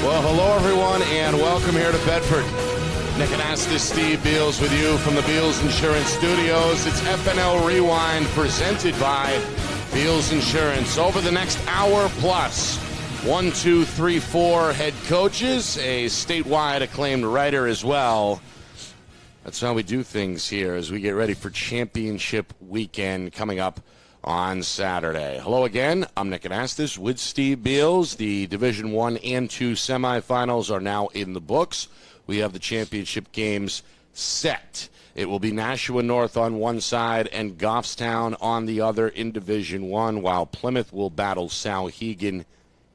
Well, hello, everyone, and welcome here to Bedford. Nick and Astis, Steve Beals with you from the Beals Insurance Studios. It's FNL Rewind presented by Beals Insurance. Over the next hour plus, 1, 2, 3, 4 head coaches, a statewide acclaimed writer as well. That's how we do things here as we get ready for championship weekend coming up on Saturday. Hello again. I'm Nick Anastas with Steve Beals. The Division I and II semifinals are now in the books. We have the championship games set. It will be Nashua North on one side and Goffstown on the other in Division I, while Plymouth will battle Souhegan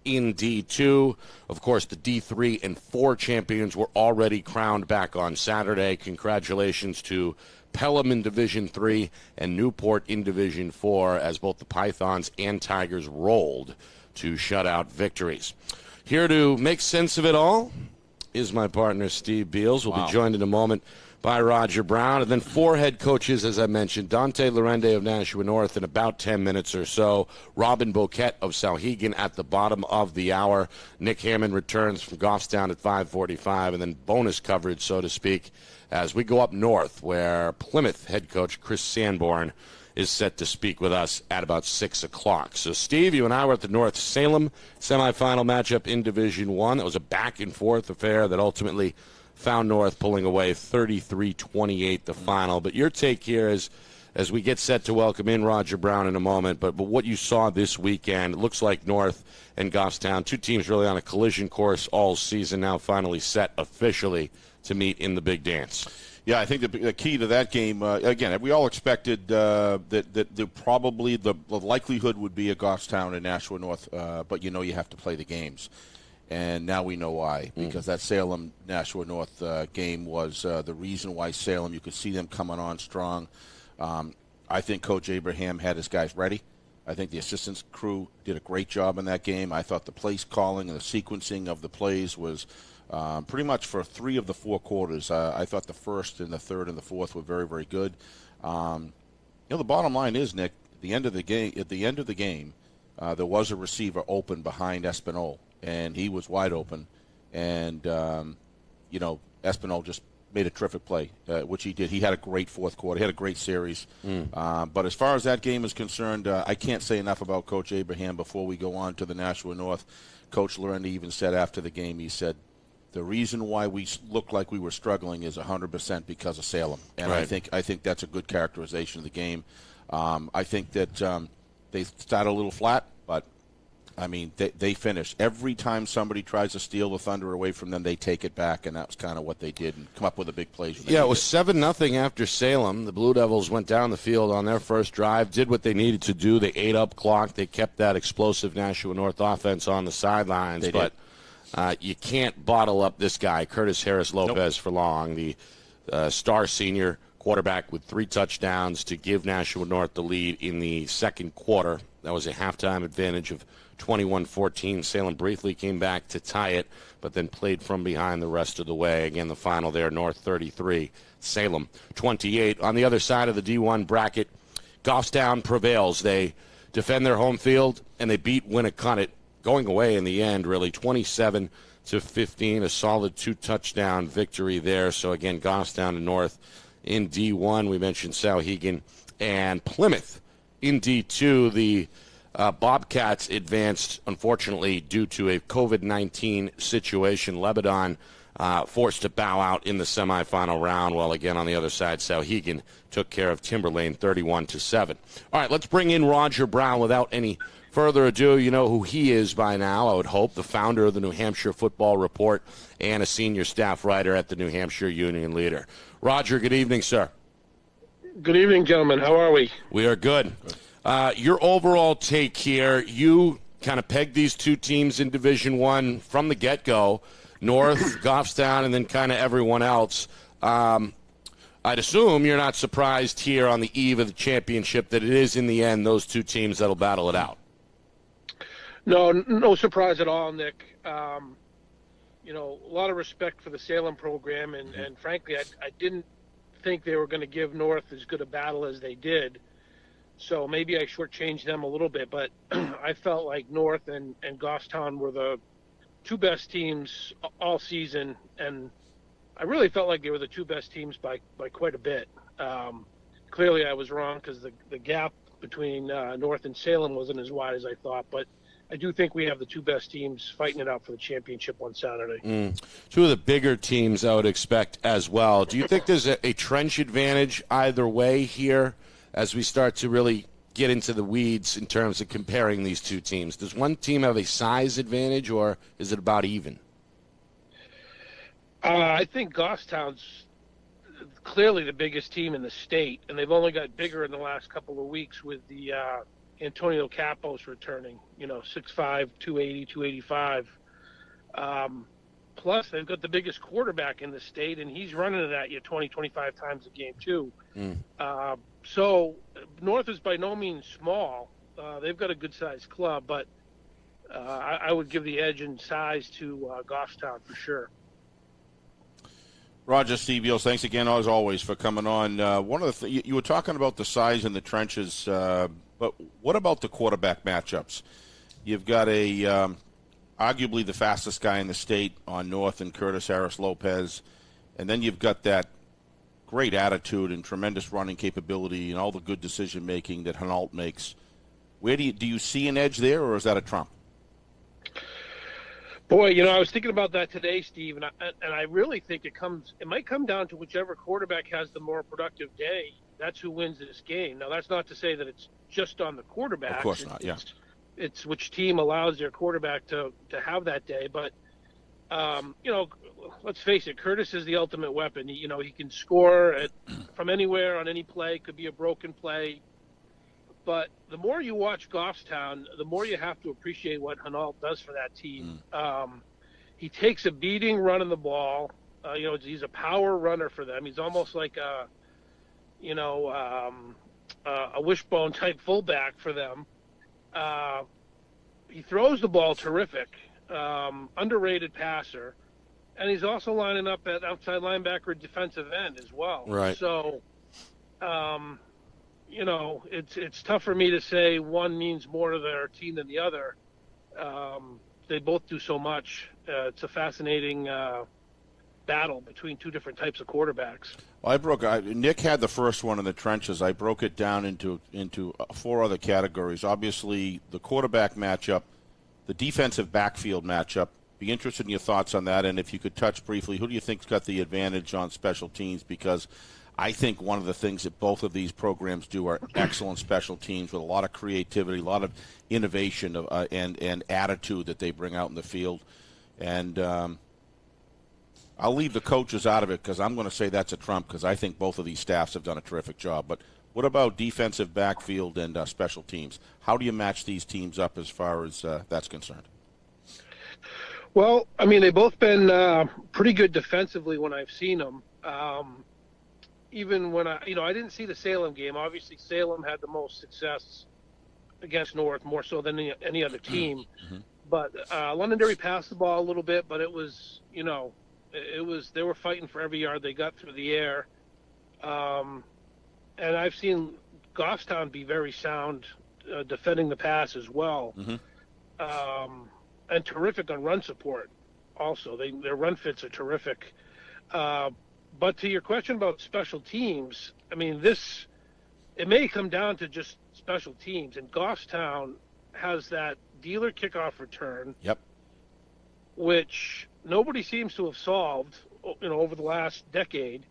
in D2. Of course, the D3 and 4 champions were already crowned back on Saturday. Congratulations to Pelham in Division 3 and Newport in Division 4 as both the Pythons and Tigers rolled to shutout victories. Here to make sense of it all is my partner Steve Beals. We'll be joined in a moment by Roger Brown, and then 4 head coaches, as I mentioned. Dante Lorende of Nashua North in about 10 minutes or so. Robin Boquette of Souhegan at the bottom of the hour. Nick Hammond returns from Goffstown at 5:45, and then bonus coverage, so to speak, as we go up north, where Plymouth head coach Chris Sanborn is set to speak with us at about 6 o'clock. So, Steve, you and I were at the North Salem semifinal matchup in Division I. That was a back-and-forth affair that ultimately found North pulling away 33-28 the final. But your take here is, as we get set to welcome in Roger Brown in a moment, but what you saw this weekend, it looks like North and Goffstown, 2 teams really on a collision course all season, now finally set officially to meet in the big dance. Yeah, I think the key to that game, again, we all expected that probably the likelihood would be a Goffstown and Nashua North, but you have to play the games. And now we know why, because that Salem-Nashua North game was the reason why Salem, you could see them coming on strong. I think Coach Abraham had his guys ready. I think the assistance crew did a great job in that game. I thought the place calling and the sequencing of the plays was pretty much for 3 of the 4 quarters. I thought the first and the third and the fourth were very, very good. The bottom line is, Nick, at the end of the game, there was a receiver open behind Espinol, and he was wide open. And, Espinol just made a terrific play, which he did. He had a great fourth quarter. He had a great series. But as far as that game is concerned, I can't say enough about Coach Abraham before we go on to the Nashua North. Coach Lorende even said after the game, he said, the reason why we looked like we were struggling is 100% because of Salem. And right. I think that's a good characterization of the game. I think that they started a little flat, but, they finished. Every time somebody tries to steal the thunder away from them, they take it back, and that was kind of what they did and come up with a big play. Yeah, it was 7-0 after Salem. The Blue Devils went down the field on their first drive, did what they needed to do. They ate up clock. They kept that explosive Nashua North offense on the sidelines. They did. You can't bottle up this guy, Curtis Harris-Lopez, for long. The star senior quarterback with 3 touchdowns to give Nashua North the lead in the second quarter. That was a halftime advantage of 21-14. Salem briefly came back to tie it, but then played from behind the rest of the way. Again, the final there, North 33, Salem 28. On the other side of the D1 bracket, Goffstown prevails. They defend their home field, and they beat Winnicott, going away in the end, really, 27-15, a solid 2-touchdown victory there. So, again, Goffstown and North in D1. We mentioned Souhegan and Plymouth in D2. The Bobcats advanced, unfortunately, due to a COVID-19 situation. Lebanon forced to bow out in the semifinal round, while, again, on the other side, Souhegan took care of Timberlane 31-7. All right, let's bring in Roger Brown without any further ado. You know who he is by now, I would hope, the founder of the New Hampshire Football Report and a senior staff writer at the New Hampshire Union Leader. Roger, good evening, sir. Good evening, gentlemen. How are we? We are good. Your overall take here, you kind of pegged these 2 teams in Division I from the get-go, North, Goffstown, and then kind of everyone else. I'd assume you're not surprised here on the eve of the championship that it is, in the end, those 2 teams that'll battle it out. No surprise at all, Nick. A lot of respect for the Salem program, and frankly, I didn't think they were going to give North as good a battle as they did. So maybe I shortchanged them a little bit, but I felt like North and Goffstown were the two best teams all season, and I really felt like they were the two best teams by quite a bit. Clearly, I was wrong because the gap between North and Salem wasn't as wide as I thought, but I do think we have the two best teams fighting it out for the championship on Saturday. Two of the bigger teams I would expect as well. Do you think there's a trench advantage either way here as we start to really get into the weeds in terms of comparing these two teams? Does one team have a size advantage, or is it about even? I think Goffstown's clearly the biggest team in the state, and they've only got bigger in the last couple of weeks with the Antonio Capos returning, 6'5", 280, 285. Plus, they've got the biggest quarterback in the state, and he's running it at you 20, 25 times a game, too. So North is by no means small. They've got a good-sized club, but I would give the edge in size to Goffstown for sure. Roger, Steve Beals, thanks again, as always, for coming on. One of the you were talking about the size in the trenches, but what about the quarterback matchups? You've got arguably the fastest guy in the state on North in Curtis Harris-Lopez, and then you've got that great attitude and tremendous running capability and all the good decision-making that Hinault makes. Where do you see an edge there, or is that a trump? Boy, I was thinking about that today, Steve, and I really think it might come down to whichever quarterback has the more productive day. That's who wins this game. Now, that's not to say that it's just on the quarterback. Of course not, yeah. It's which team allows their quarterback to have that day. But, let's face it, Curtis is the ultimate weapon. He can score from anywhere on any play. Could be a broken play. But the more you watch Goffstown, the more you have to appreciate what Hinault does for that team. He takes a beating running the ball. He's a power runner for them. He's almost like a wishbone type fullback for them. He throws the ball terrific, underrated passer, and he's also lining up at outside linebacker, defensive end as well. Right. So, it's tough for me to say one means more to their team than the other. They both do so much. It's a fascinating battle between two different types of quarterbacks. Well, Nick had the first one in the trenches. I broke it down into four other categories. Obviously, the quarterback matchup, the defensive backfield matchup. Be interested in your thoughts on that, and if you could touch briefly, who do you think's got the advantage on special teams? Because I think one of the things that both of these programs do are excellent special teams with a lot of creativity, a lot of innovation and attitude that they bring out in the field. And I'll leave the coaches out of it because I'm going to say that's a trump because I think both of these staffs have done a terrific job. But what about defensive backfield and special teams? How do you match these teams up as far as that's concerned? Well, they've both been pretty good defensively when I've seen them. Even when I didn't see the Salem game. Obviously, Salem had the most success against North, more so than any other team. But Londonderry passed the ball a little bit, but it was, they were fighting for every yard they got through the air. And I've seen Goffstown be very sound defending the pass as well. And terrific on run support also. Their run fits are terrific. But to your question about special teams, it may come down to just special teams. And Goffstown has that dealer kickoff return, which nobody seems to have solved, over the last decade.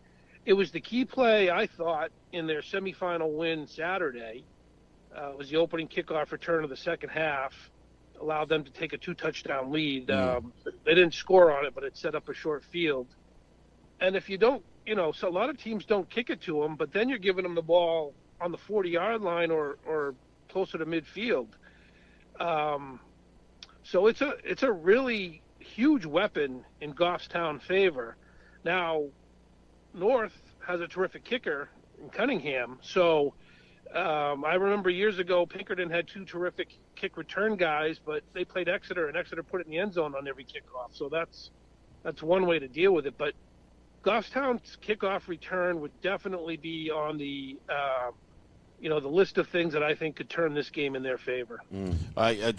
It was the key play, I thought, in their semifinal win Saturday. It was the opening kickoff return of the second half, allowed them to take a 2-touchdown lead. They didn't score on it, but it set up a short field. And if you don't, so a lot of teams don't kick it to them, but then you're giving them the ball on the 40-yard line or closer to midfield. So it's a really huge weapon in Goffstown favor. Now, North has a terrific kicker in Cunningham. So I remember years ago, Pinkerton had two terrific kick return guys, but they played Exeter, and Exeter put it in the end zone on every kickoff. So that's one way to deal with it. But Goffstown's kickoff return would definitely be on the the list of things that I think could turn this game in their favor. I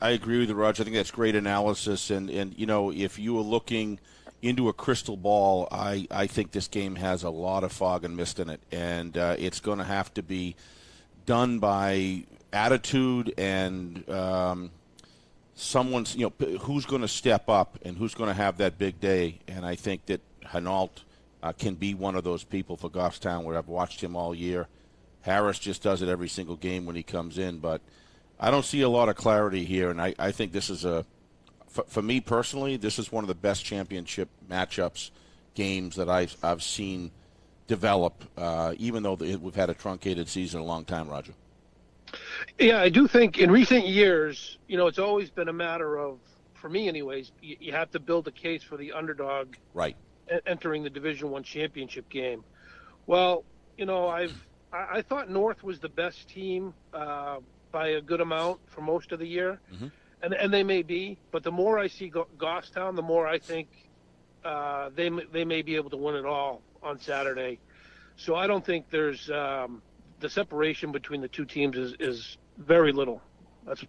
agree with you, Roger. I think that's great analysis. And if you were looking into a crystal ball, I think this game has a lot of fog and mist in it. And it's going to have to be done by attitude and someone's, who's going to step up and who's going to have that big day. And I think that Hinault can be one of those people for Goffstown, where I've watched him all year. Harris just does it every single game when he comes in, but I don't see a lot of clarity here, and I think this is for me personally, this is one of the best championship matchups games that I've seen develop, even though we've had a truncated season a long time, Roger. Yeah, I do think in recent years, it's always been a matter of, for me anyways, you have to build a case for the underdog right entering the Division I championship game. Well, I thought North was the best team by a good amount for most of the year, and they may be. But the more I see Goffstown, the more I think they may be able to win it all on Saturday. So I don't think there's the separation between the two teams is very little.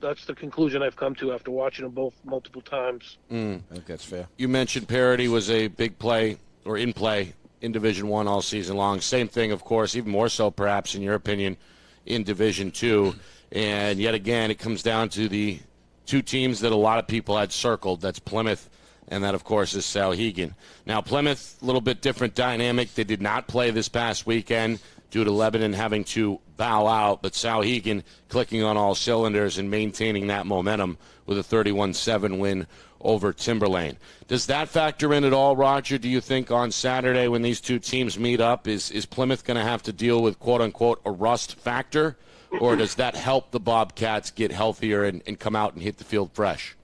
That's the conclusion I've come to after watching them both multiple times. I think that's fair. You mentioned parity was a big play or in play in Division I all season long. Same thing, of course, even more so perhaps in your opinion in Division II. And yet again, it comes down to the two teams that a lot of people had circled. That's Plymouth, and that, of course, is Sauhegan. Now, Plymouth, a little bit different dynamic. They did not play this past weekend due to Lebanon having to bow out, but Sauhegan clicking on all cylinders and maintaining that momentum with a 31-7 win over Timberlane. Does that factor in at all, Roger? Do you think on Saturday when these two teams meet up, is Plymouth going to have to deal with, quote-unquote, a rust factor, or does that help the Bobcats get healthier and come out and hit the field fresh?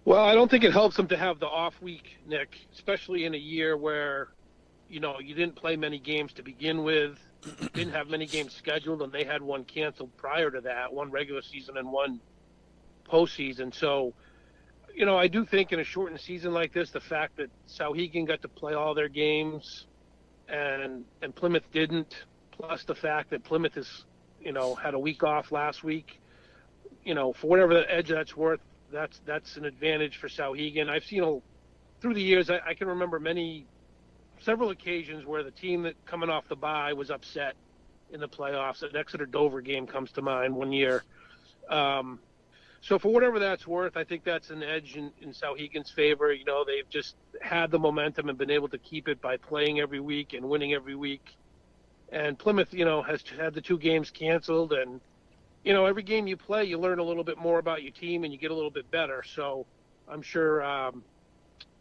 Well, I don't think it helps them to have the off week, Nick, especially in a year where, you didn't play many games to begin with, didn't have many games scheduled, and they had one canceled prior to that, one regular season and one postseason. So, I do think in a shortened season like this, the fact that Sauhegan got to play all their games and Plymouth didn't, plus the fact that Plymouth has, had a week off last week, for whatever the edge that's worth, that's an advantage for Sauhegan. I've seen through the years, I can remember several occasions where the team that coming off the bye was upset in the playoffs. An Exeter-Dover game comes to mind one year. So for whatever that's worth, I think that's an edge in Sauhegan's favor. They've just had the momentum and been able to keep it by playing every week and winning every week. And Plymouth, has had the two games canceled. And, every game you play, you learn a little bit more about your team and you get a little bit better. So I'm sure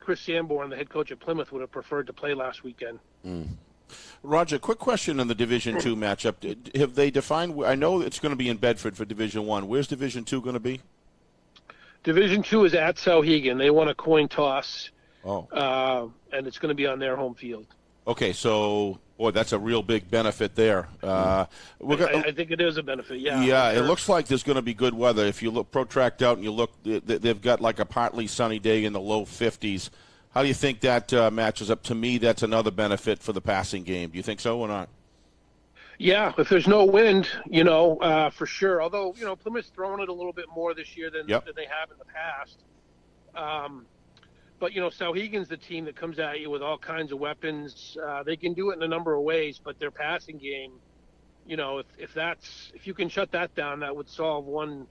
Chris Sanborn, the head coach at Plymouth, would have preferred to play last weekend. Roger, quick question on the Division II matchup. Have they defined? I know it's going to be in Bedford for Division I. Where's Division II going to be? Division II is at Sauhegan. They won a coin toss, and it's going to be on their home field. Okay, so that's a real big benefit there. I think it is a benefit. Yeah. Yeah, sure. It looks like there's going to be good weather. If you look protract out and you look, they've got like a partly sunny day in the low 50s. How do you think that matches up? To me, that's another benefit for the passing game. Do you think so or not? Yeah, if there's no wind, for sure. Although, Plymouth's thrown it a little bit more this year than they have in the past. But, Sauhegan's the team that comes at you with all kinds of weapons. They can do it in a number of ways, but their passing game, if you can shut that down, that would solve one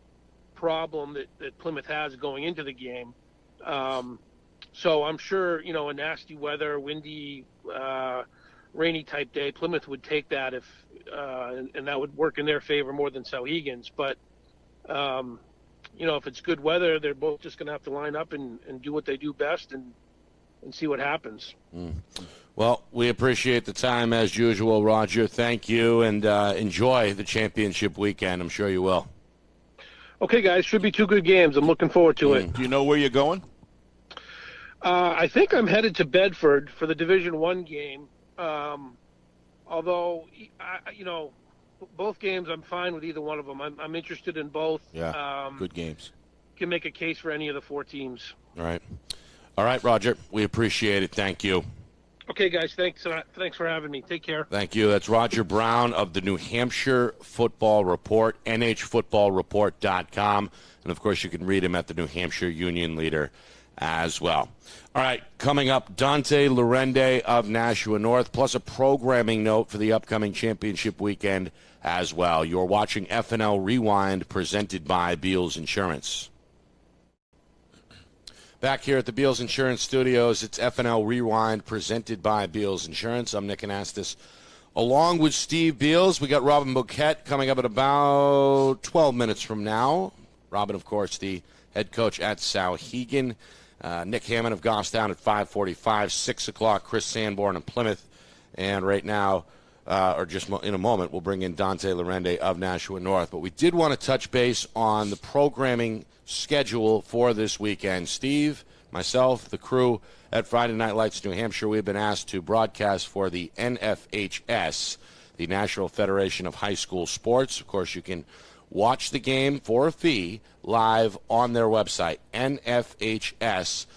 problem that Plymouth has going into the game. So I'm sure, a nasty weather, windy, rainy type day, Plymouth would take that and that would work in their favor more than Sauhegan's. But, if it's good weather, they're both just going to have to line up and do what they do best and see what happens. Well, we appreciate the time as usual, Roger. Thank you, and enjoy the championship weekend. I'm sure you will. Okay, guys, should be two good games. I'm looking forward to it. Do you know where you're going? I think I'm headed to Bedford for the Division I game. Although, both games, I'm fine with either one of them. I'm interested in both. Yeah, good games. Can make a case for any of the four teams. All right, Roger. We appreciate it. Thank you. Okay, guys, thanks for having me. Take care. Thank you. That's Roger Brown of the New Hampshire Football Report, nhfootballreport.com. And, of course, you can read him at the New Hampshire Union Leader as well. All right, coming up, Dante Lorende of Nashua North, plus a programming note for the upcoming championship weekend as well. You're watching FNL Rewind, presented by Beals Insurance. Back here at the Beals Insurance Studios, it's FNL Rewind, presented by Beals Insurance. I'm Nick Anastas, along with Steve Beals. We got Robin Bouquet coming up at about 12 minutes from now. Robin, of course, the head coach at Souhegan. Nick Hammond of Goffstown at 5:45, 6 o'clock, Chris Sanborn of Plymouth. And right now, or just in a moment, we'll bring in Dante Lorende of Nashua North. But we did want to touch base on the programming schedule for this weekend. Steve, myself, the crew at Friday Night Lights New Hampshire, we've been asked to broadcast for the NFHS, the National Federation of High School Sports. Of course, you can watch the game for a fee live on their website, nfhs.com.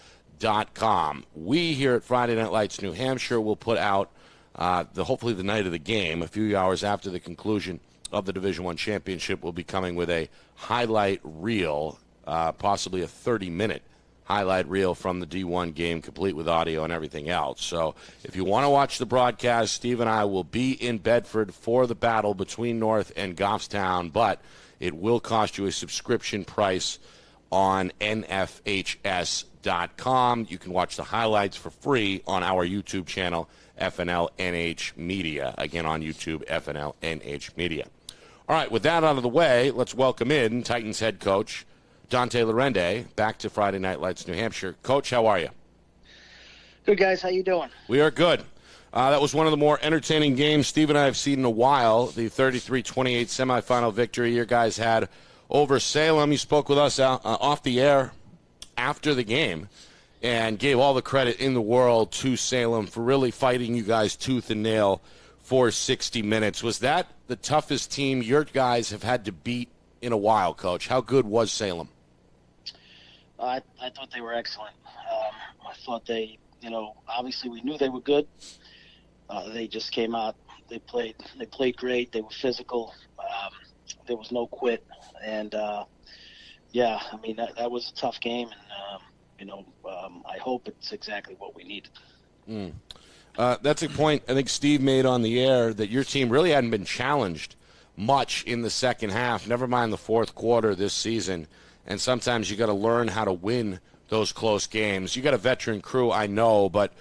We here at Friday Night Lights New Hampshire will put out hopefully the night of the game, a few hours after the conclusion of the Division I championship. Will be coming with a highlight reel, possibly a 30-minute highlight reel from the D1 game, complete with audio and everything else. So if you want to watch the broadcast, Steve and I will be in Bedford for the battle between North and Goffstown, but it will cost you a subscription price on nfhs.com. You can watch the highlights for free on our YouTube channel, FNLNH Media. Again, on YouTube, FNLNH Media. All right, with that out of the way, let's welcome in Titans head coach Dante Lorende back to Friday Night Lights New Hampshire. Coach, how are you? Good, guys. How you doing? We are good. That was one of the more entertaining games Steve and I have seen in a while, the 33-28 semifinal victory your guys had over Salem. You spoke with us off the air after the game and gave all the credit in the world to Salem for really fighting you guys tooth and nail for 60 minutes. Was that the toughest team your guys have had to beat in a while, Coach? How good was Salem? I thought they were excellent. I thought they, obviously we knew they were good. They just came out. They played great. They were physical. There was no quit. And, that was a tough game. And, I hope it's exactly what we needed. That's a point I think Steve made on the air, that your team really hadn't been challenged much in the second half, never mind the fourth quarter this season. And sometimes you got to learn how to win those close games. You got a veteran crew, I know, but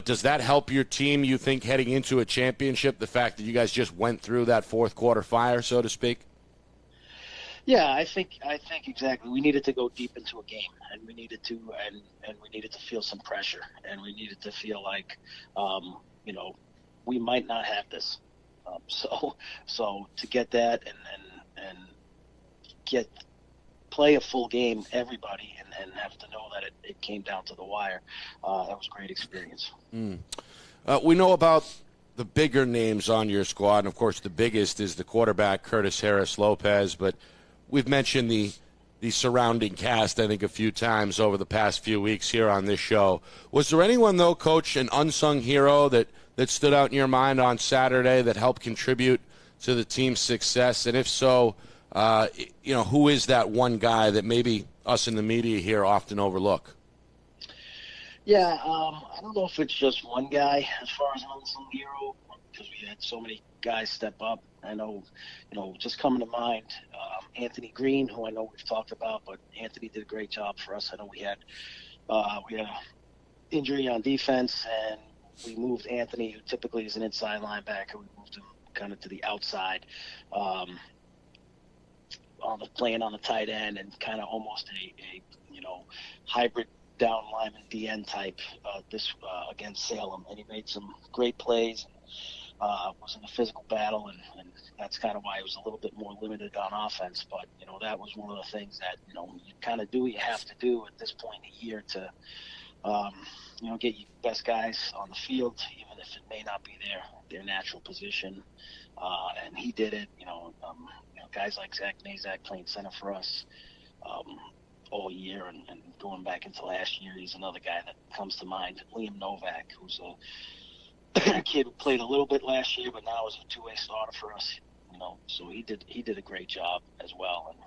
does that help your team, you think, heading into a championship, the fact that you guys just went through that fourth quarter fire, so to speak? Yeah, I think exactly. We needed to go deep into a game, and we needed to feel some pressure, and we needed to feel like, we might not have this. So to get that and play a full game, everybody, and have to know that it came down to the wire, that was a great experience. We know about the bigger names on your squad, and of course the biggest is the quarterback, Curtis Harris Lopez, but we've mentioned the surrounding cast, I think, a few times over the past few weeks here on this show. Was there anyone, though, Coach, an unsung hero that stood out in your mind on Saturday that helped contribute to the team's success? And if so, who is that one guy that maybe us in the media here often overlook? Yeah, I don't know if it's just one guy as far as an unsung hero, because we had so many guys step up. I know, just coming to mind, Anthony Green, who I know we've talked about, but Anthony did a great job for us. I know we had an injury on defense, and we moved Anthony, who typically is an inside linebacker. We moved him kind of to the outside, playing on the tight end, and kind of almost a hybrid down lineman DN type against Salem. And he made some great plays. Was in a physical battle, and that's kind of why he was a little bit more limited on offense. But, that was one of the things that, you kind of do what you have to do at this point in the year to, get your best guys on the field, even if it may not be their natural position. And he did it. Guys like Zach Nazak playing center for us all year, and going back into last year, he's another guy that comes to mind. Liam Novak, who's kid who played a little bit last year, but now is a two-way starter for us. So he did a great job as well. And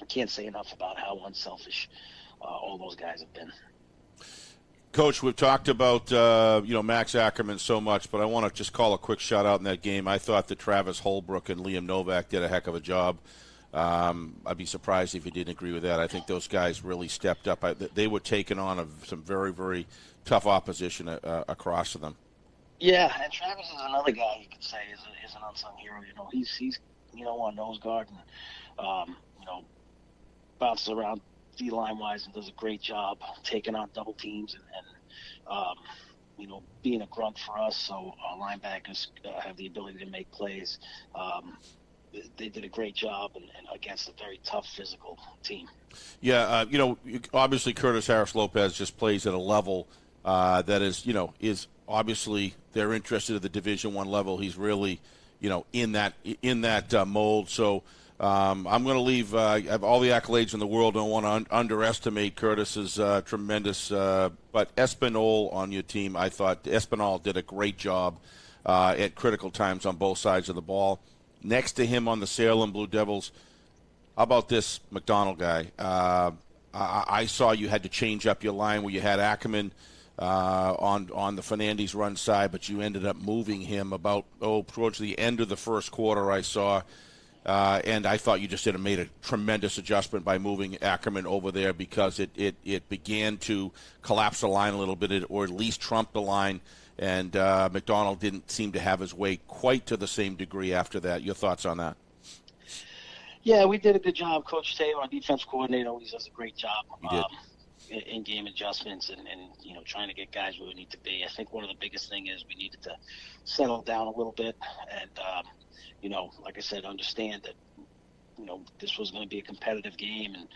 I can't say enough about how unselfish all those guys have been. Coach, we've talked about Max Ackerman so much, but I want to just call a quick shout out in that game. I thought that Travis Holbrook and Liam Novak did a heck of a job. I'd be surprised if you didn't agree with that. I think those guys really stepped up. They were taking on some very, very tough opposition across to them. Yeah, and Travis is another guy you could say is an unsung hero. He's on nose guard and bounces around D-line wise and does a great job taking on double teams and being a grunt for us. So our linebackers have the ability to make plays. They did a great job and against a very tough physical team. Yeah, obviously Curtis Harris-Lopez just plays at a level that is obviously they're interested at the Division I level. He's really, in that mold. So I'm going to leave. I have all the accolades in the world. I don't want to underestimate Curtis's tremendous. But Espinal on your team, I thought Espinal did a great job at critical times on both sides of the ball. Next to him on the Salem Blue Devils, how about this McDonald guy? I saw you had to change up your line where you had Ackerman on the Fernandez run side, but you ended up moving him towards the end of the first quarter. I saw, and I thought you just made a tremendous adjustment by moving Ackerman over there because it began to collapse the line a little bit, or at least trump the line. And McDonald didn't seem to have his way quite to the same degree after that. Your thoughts on that? Yeah, we did a good job. Coach Taylor, our defense coordinator, always does a great job. He did. In-game adjustments and trying to get guys where we need to be. I think one of the biggest thing is we needed to settle down a little bit and, like I said, understand that, this was going to be a competitive game and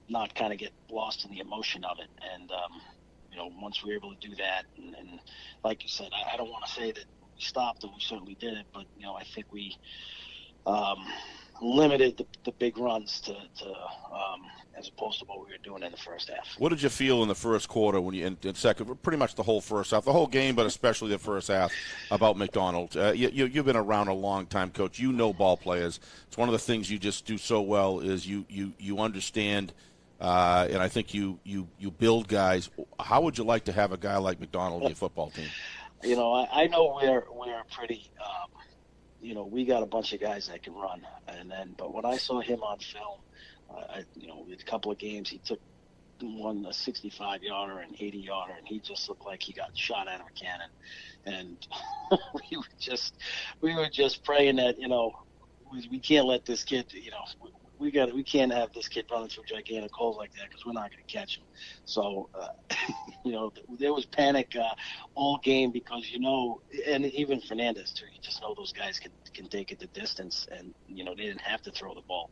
not kind of get lost in the emotion of it. And, once we were able to do that, and like you said, I don't want to say that we stopped, and we certainly did it, but, I think we limited the big runs to as opposed to what we were doing in the first half. What did you feel in the first quarter when you in second, pretty much the whole first half, the whole game, but especially the first half about McDonald? You've been around a long time, Coach. You know ball players. It's one of the things you just do so well is you understand, and I think you build guys. How would you like to have a guy like McDonald in your football team? I know we're pretty. We got a bunch of guys that can run, but when I saw him on film, with a couple of games, he took one a 65-yarder and 80-yarder, and he just looked like he got shot out of a cannon. And we were just praying that we can't let this kid, we can't have this kid running through gigantic holes like that because we're not going to catch him. So, there was panic all game because, and even Fernandez too, you just know those guys can take it the distance and, they didn't have to throw the ball.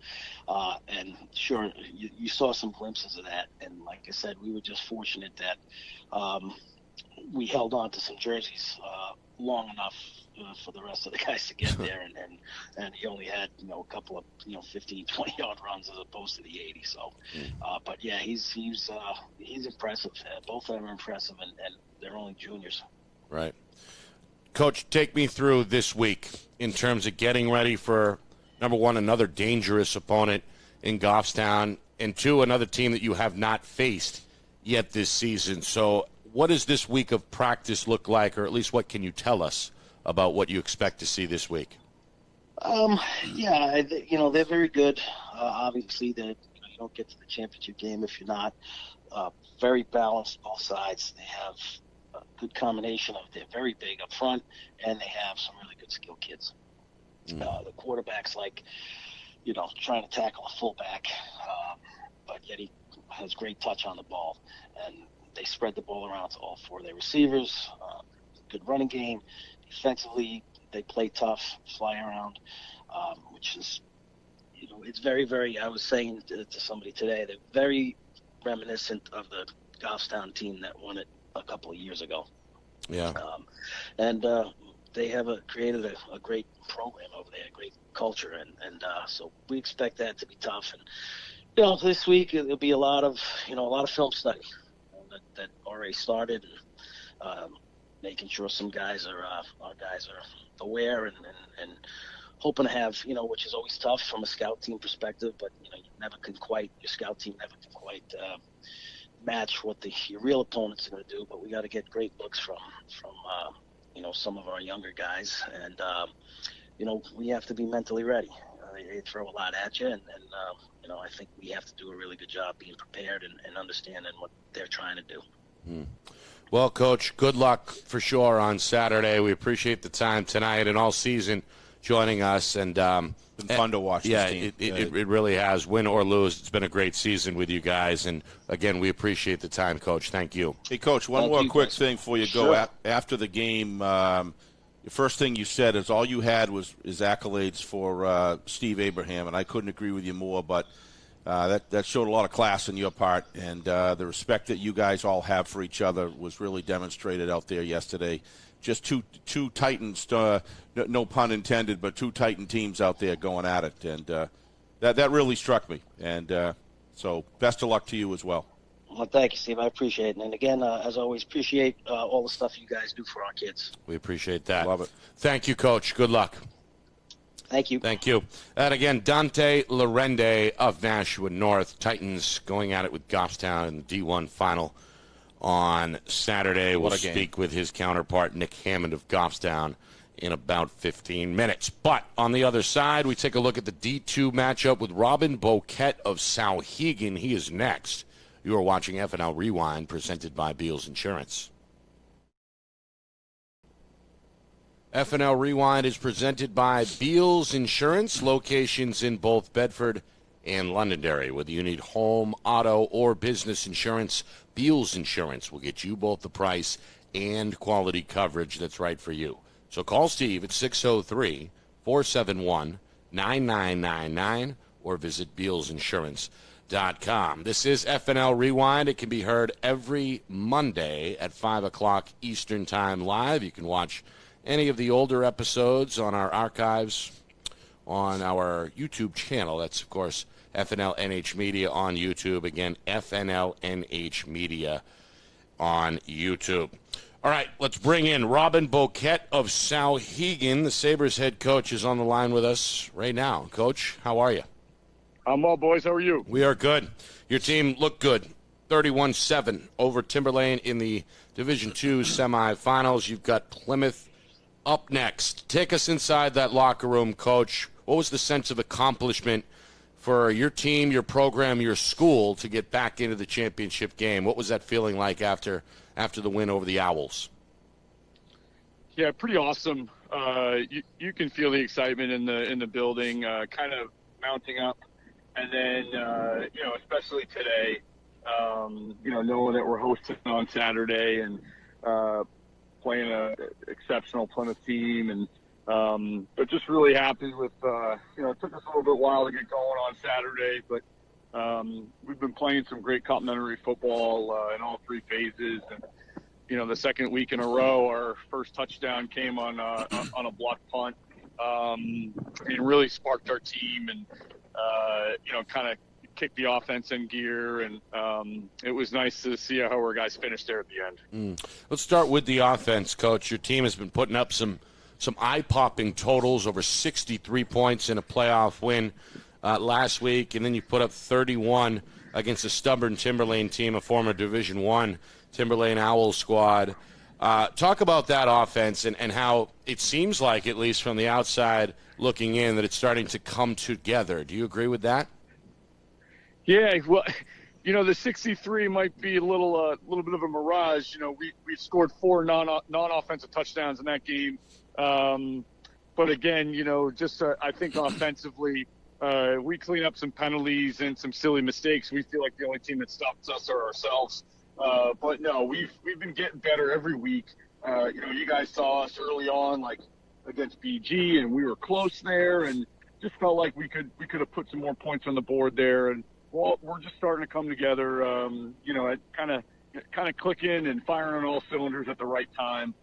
And sure, you saw some glimpses of that. And like I said, we were just fortunate that we held on to some jerseys long enough for the rest of the guys to get there, and he only had a couple of 15, 20-yard runs as opposed to the 80. So, but yeah, he's impressive. Both of them are impressive, and they're only juniors. Right, Coach. Take me through this week in terms of getting ready for number one, another dangerous opponent in Goffstown, and two, another team that you have not faced yet this season. So, what does this week of practice look like, or at least what can you tell us about what you expect to see this week? Yeah, they're very good. Obviously, you don't get to the championship game if you're not. Very balanced, both sides. They have a good combination of they're very big up front, and they have some really good skill kids. The quarterback's trying to tackle a fullback, but yet he has great touch on the ball. And they spread the ball around to all four of their receivers. Good running game. Defensively, they play tough, fly around, which is, it's very, very, I was saying to somebody today, they're very reminiscent of the Goffstown team that won it a couple of years ago. Yeah. And they have created a great program over there, a great culture, and so we expect that to be tough. And, this week it'll be a lot of film study that already started. And, making sure some guys are our guys are aware and hoping to have, which is always tough from a scout team perspective, but your scout team never can quite match what your real opponents are going to do. But we got to get great looks from some of our younger guys, and we have to be mentally ready. They throw a lot at you, and I think we have to do a really good job being prepared and understanding what they're trying to do. Well, Coach, good luck for sure on Saturday. We appreciate the time tonight and all season joining us. And it's been fun to watch this team. It really has. Win or lose, it's been a great season with you guys. And, again, we appreciate the time, Coach. Thank you. Hey, Coach, one more quick thing before you go. Sure. After the game, the first thing you said is all you had was accolades for Steve Abraham, and I couldn't agree with you more, but that showed a lot of class on your part, and the respect that you guys all have for each other was really demonstrated out there yesterday. Just two Titans, no pun intended, but two Titan teams out there going at it, and that really struck me. And so best of luck to you as well. Well, thank you, Steve. I appreciate it. And again, as always, appreciate all the stuff you guys do for our kids. We appreciate that. Love it. Thank you, Coach. Good luck. Thank you. Thank you. And again, Dante Lorende of Nashua North. Titans going at it with Goffstown in the D1 final on Saturday. We'll speak with his counterpart, Nick Hammond of Goffstown, in about 15 minutes. But on the other side, we take a look at the D2 matchup with Robin Boquette of Souhegan. He is next. You are watching FNL Rewind, presented by Beals Insurance. FNL Rewind is presented by Beals Insurance, locations in both Bedford and Londonderry. Whether you need home, auto, or business insurance, Beals Insurance will get you both the price and quality coverage that's right for you. So call Steve at 603-471-9999 or visit BealsInsurance.com. This is FNL Rewind. It can be heard every Monday at 5 o'clock Eastern Time live. You can watch any of the older episodes on our archives on our YouTube channel. That's, of course, FNLNH Media on YouTube. Again, FNLNH Media on YouTube. All right, let's bring in Robin Boquette of Souhegan. The Sabres head coach is on the line with us right now. Coach, how are you? I'm well, boys. How are you? We are good. Your team looked good. 31-7 over Timberlane in the Division II semifinals. You've got Plymouth up next. Take us inside that locker room, Coach. What was the sense of accomplishment for your team, your program, your school to get back into the championship game? What was that feeling like after the win over the Owls? Yeah, pretty awesome. You can feel the excitement in the building, kind of mounting up, and then especially today, knowing that we're hosting on Saturday and playing a exceptional Plymouth team, and but just really happy with it took us a little bit while to get going on Saturday, but we've been playing some great complimentary football in all three phases, and the second week in a row our first touchdown came on a block punt. It really sparked our team and kind of kicked the offense in gear, and it was nice to see how our guys finished there at the end. Let's start with the offense, Coach. Your team has been putting up some eye-popping totals, over 63 points in a playoff win last week, and then you put up 31 against a stubborn Timberlane team, a former Division I Timberlane Owls squad. Talk about that offense and how it seems like, at least from the outside looking in, that it's starting to come together. Do you agree with that? Yeah, well, the 63 might be a little bit of a mirage. We scored 4 non-offensive touchdowns in that game. But again, I think offensively, we clean up some penalties and some silly mistakes. We feel like the only team that stops us are ourselves. But no, we've been getting better every week. You guys saw us early on, like against BG, and we were close there, and just felt like we could have put some more points on the board there. And well, we're just starting to come together. Kind of clicking and firing on all cylinders at the right time.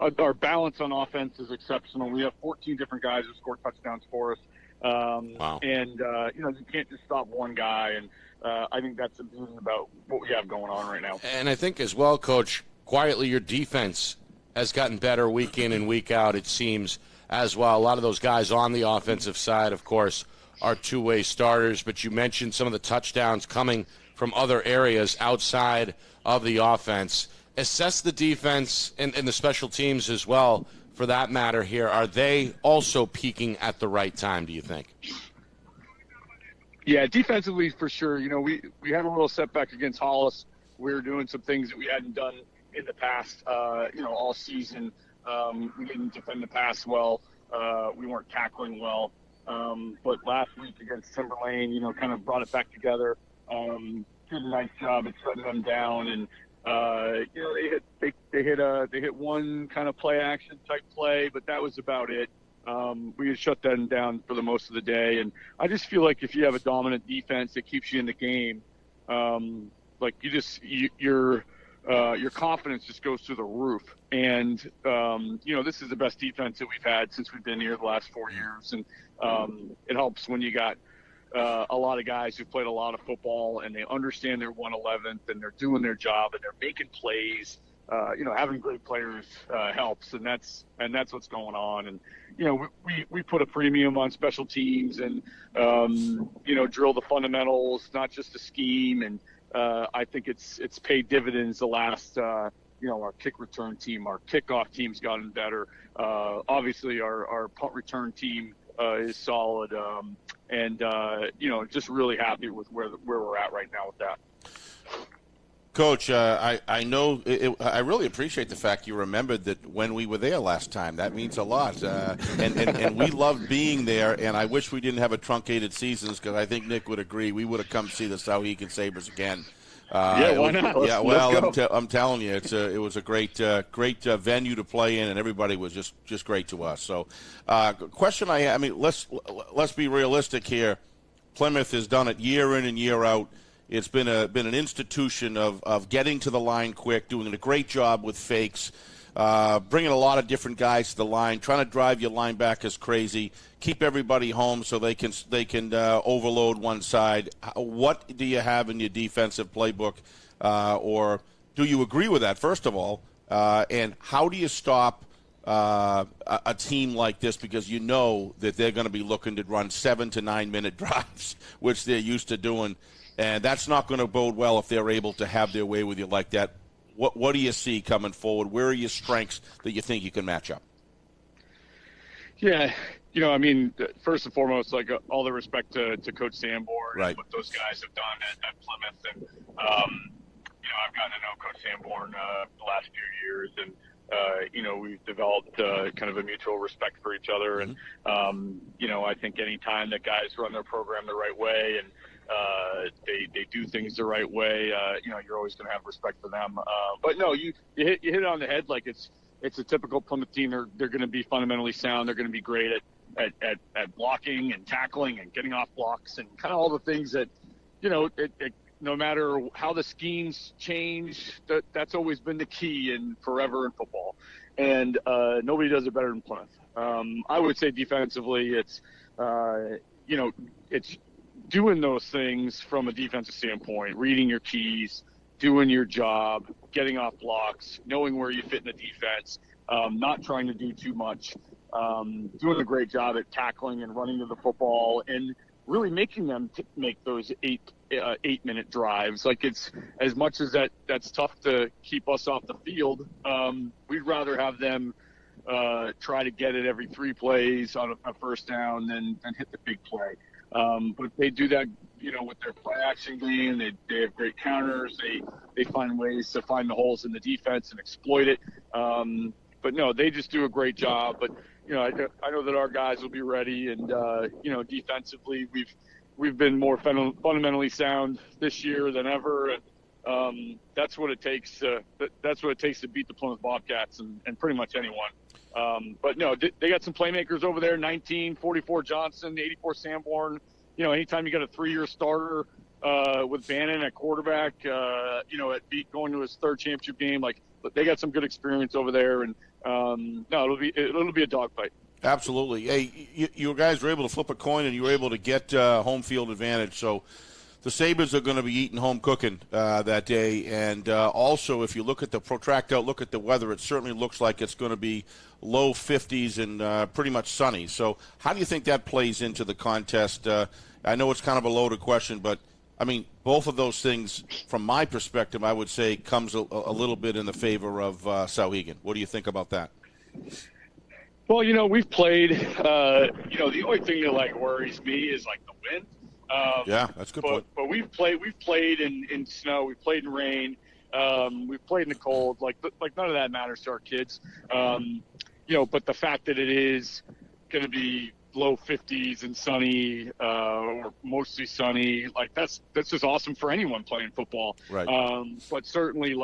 Our balance on offense is exceptional. We have 14 different guys who score touchdowns for us. Wow. And you can't just stop one guy. And I think that's the beauty about what we have going on right now. And I think as well, Coach, quietly your defense has gotten better week in and week out, it seems, as well. A lot of those guys on the offensive side, of course, are two-way starters, but you mentioned some of the touchdowns coming from other areas outside of the offense. Assess the defense and the special teams as well, for that matter here. Are they also peaking at the right time, do you think? Yeah, defensively for sure. We had a little setback against Hollis. We were doing some things that we hadn't done in the past, all season. We didn't defend the pass well. We weren't tackling well. But last week against Timberlane, kind of brought it back together. Did a nice job at shutting them down, and they hit one kind of play action type play, but that was about it. We had shut them down for the most of the day, and I just feel like if you have a dominant defense that keeps you in the game, your confidence just goes through the roof. And this is the best defense that we've had since we've been here the last 4 years, and it helps when you got a lot of guys who played a lot of football and they understand their 111th and they're doing their job and they're making plays. Having great players helps, and that's what's going on. And we put a premium on special teams and drill the fundamentals, not just the scheme. And I think it's paid dividends the last. Our kick return team, our kickoff team's gotten better. Obviously, our punt return team is solid, and just really happy with where we're at right now with that. Coach, I know I really appreciate the fact you remembered that when we were there last time. That means a lot, and we loved being there. And I wish we didn't have a truncated seasons, because I think Nick would agree. We would have come see the Souhegan Sabres again. Why not? I'm telling you, it was a great venue to play in, and everybody was just great to us. So, question I have, let's be realistic here. Plymouth has done it year in and year out. It's been an institution of getting to the line quick, doing a great job with fakes, bringing a lot of different guys to the line, trying to drive your linebackers crazy, keep everybody home so they can overload one side. What do you have in your defensive playbook, or do you agree with that, first of all? And how do you stop a team like this, because you know that they're going to be looking to run 7 to 9 minute drives, which they're used to doing, and that's not going to bode well if they're able to have their way with you like that. What do you see coming forward? Where are your strengths that you think you can match up? Yeah, first and foremost, all the respect to Coach Sanborn right. and what those guys have done at Plymouth. And, I've gotten to know Coach Sanborn the last few years, and, we've developed kind of a mutual respect for each other. And, I think any time that guys run their program the right way and they do things the right way, you're always going to have respect for them. But no, you hit it on the head. Like it's a typical Plymouth team. They're going to be fundamentally sound. They're going to be great at blocking and tackling and getting off blocks and kind of all the things that, no matter how the schemes change, that's always been the key in forever in football. And nobody does it better than Plymouth. I would say defensively, it's doing those things from a defensive standpoint, reading your keys, doing your job, getting off blocks, knowing where you fit in the defense, not trying to do too much, doing a great job at tackling and running to the football, and really making them make those 8-minute drives. Like, it's as much as that's tough to keep us off the field. We'd rather have them try to get it every 3 plays on a first down than hit the big play. But they do that, with their play action game. They have great counters. They find ways to find the holes in the defense and exploit it. But no, they just do a great job. But I know that our guys will be ready. And defensively, we've been more fundamentally sound this year than ever. And that's what it takes. That's what it takes to beat the Plymouth Bobcats and pretty much anyone. But no, they got some playmakers over there. 19, 44 Johnson, 84 Sanborn. Anytime you got a 3-year starter with Bannon at quarterback, at beat going to his 3rd championship game, they got some good experience over there. And no, it'll be a dogfight. Absolutely. Hey, you guys were able to flip a coin and you were able to get home field advantage. So the Sabres are going to be eating home cooking that day. And also, if you look at the protracted outlook at the weather, it certainly looks like it's going to be low 50s and pretty much sunny. So how do you think that plays into the contest? I know it's kind of a loaded question, but, I mean, both of those things, from my perspective, I would say comes a little bit in the favor of Sauhegan. What do you think about that? Well, we've played. The only thing that worries me is the wind. Yeah, that's a good point. But we've played in snow. We've played in rain. We've played in the cold. Like none of that matters to our kids. But the fact that it is going to be low 50s and sunny, or mostly sunny, that's just awesome for anyone playing football. Right. But certainly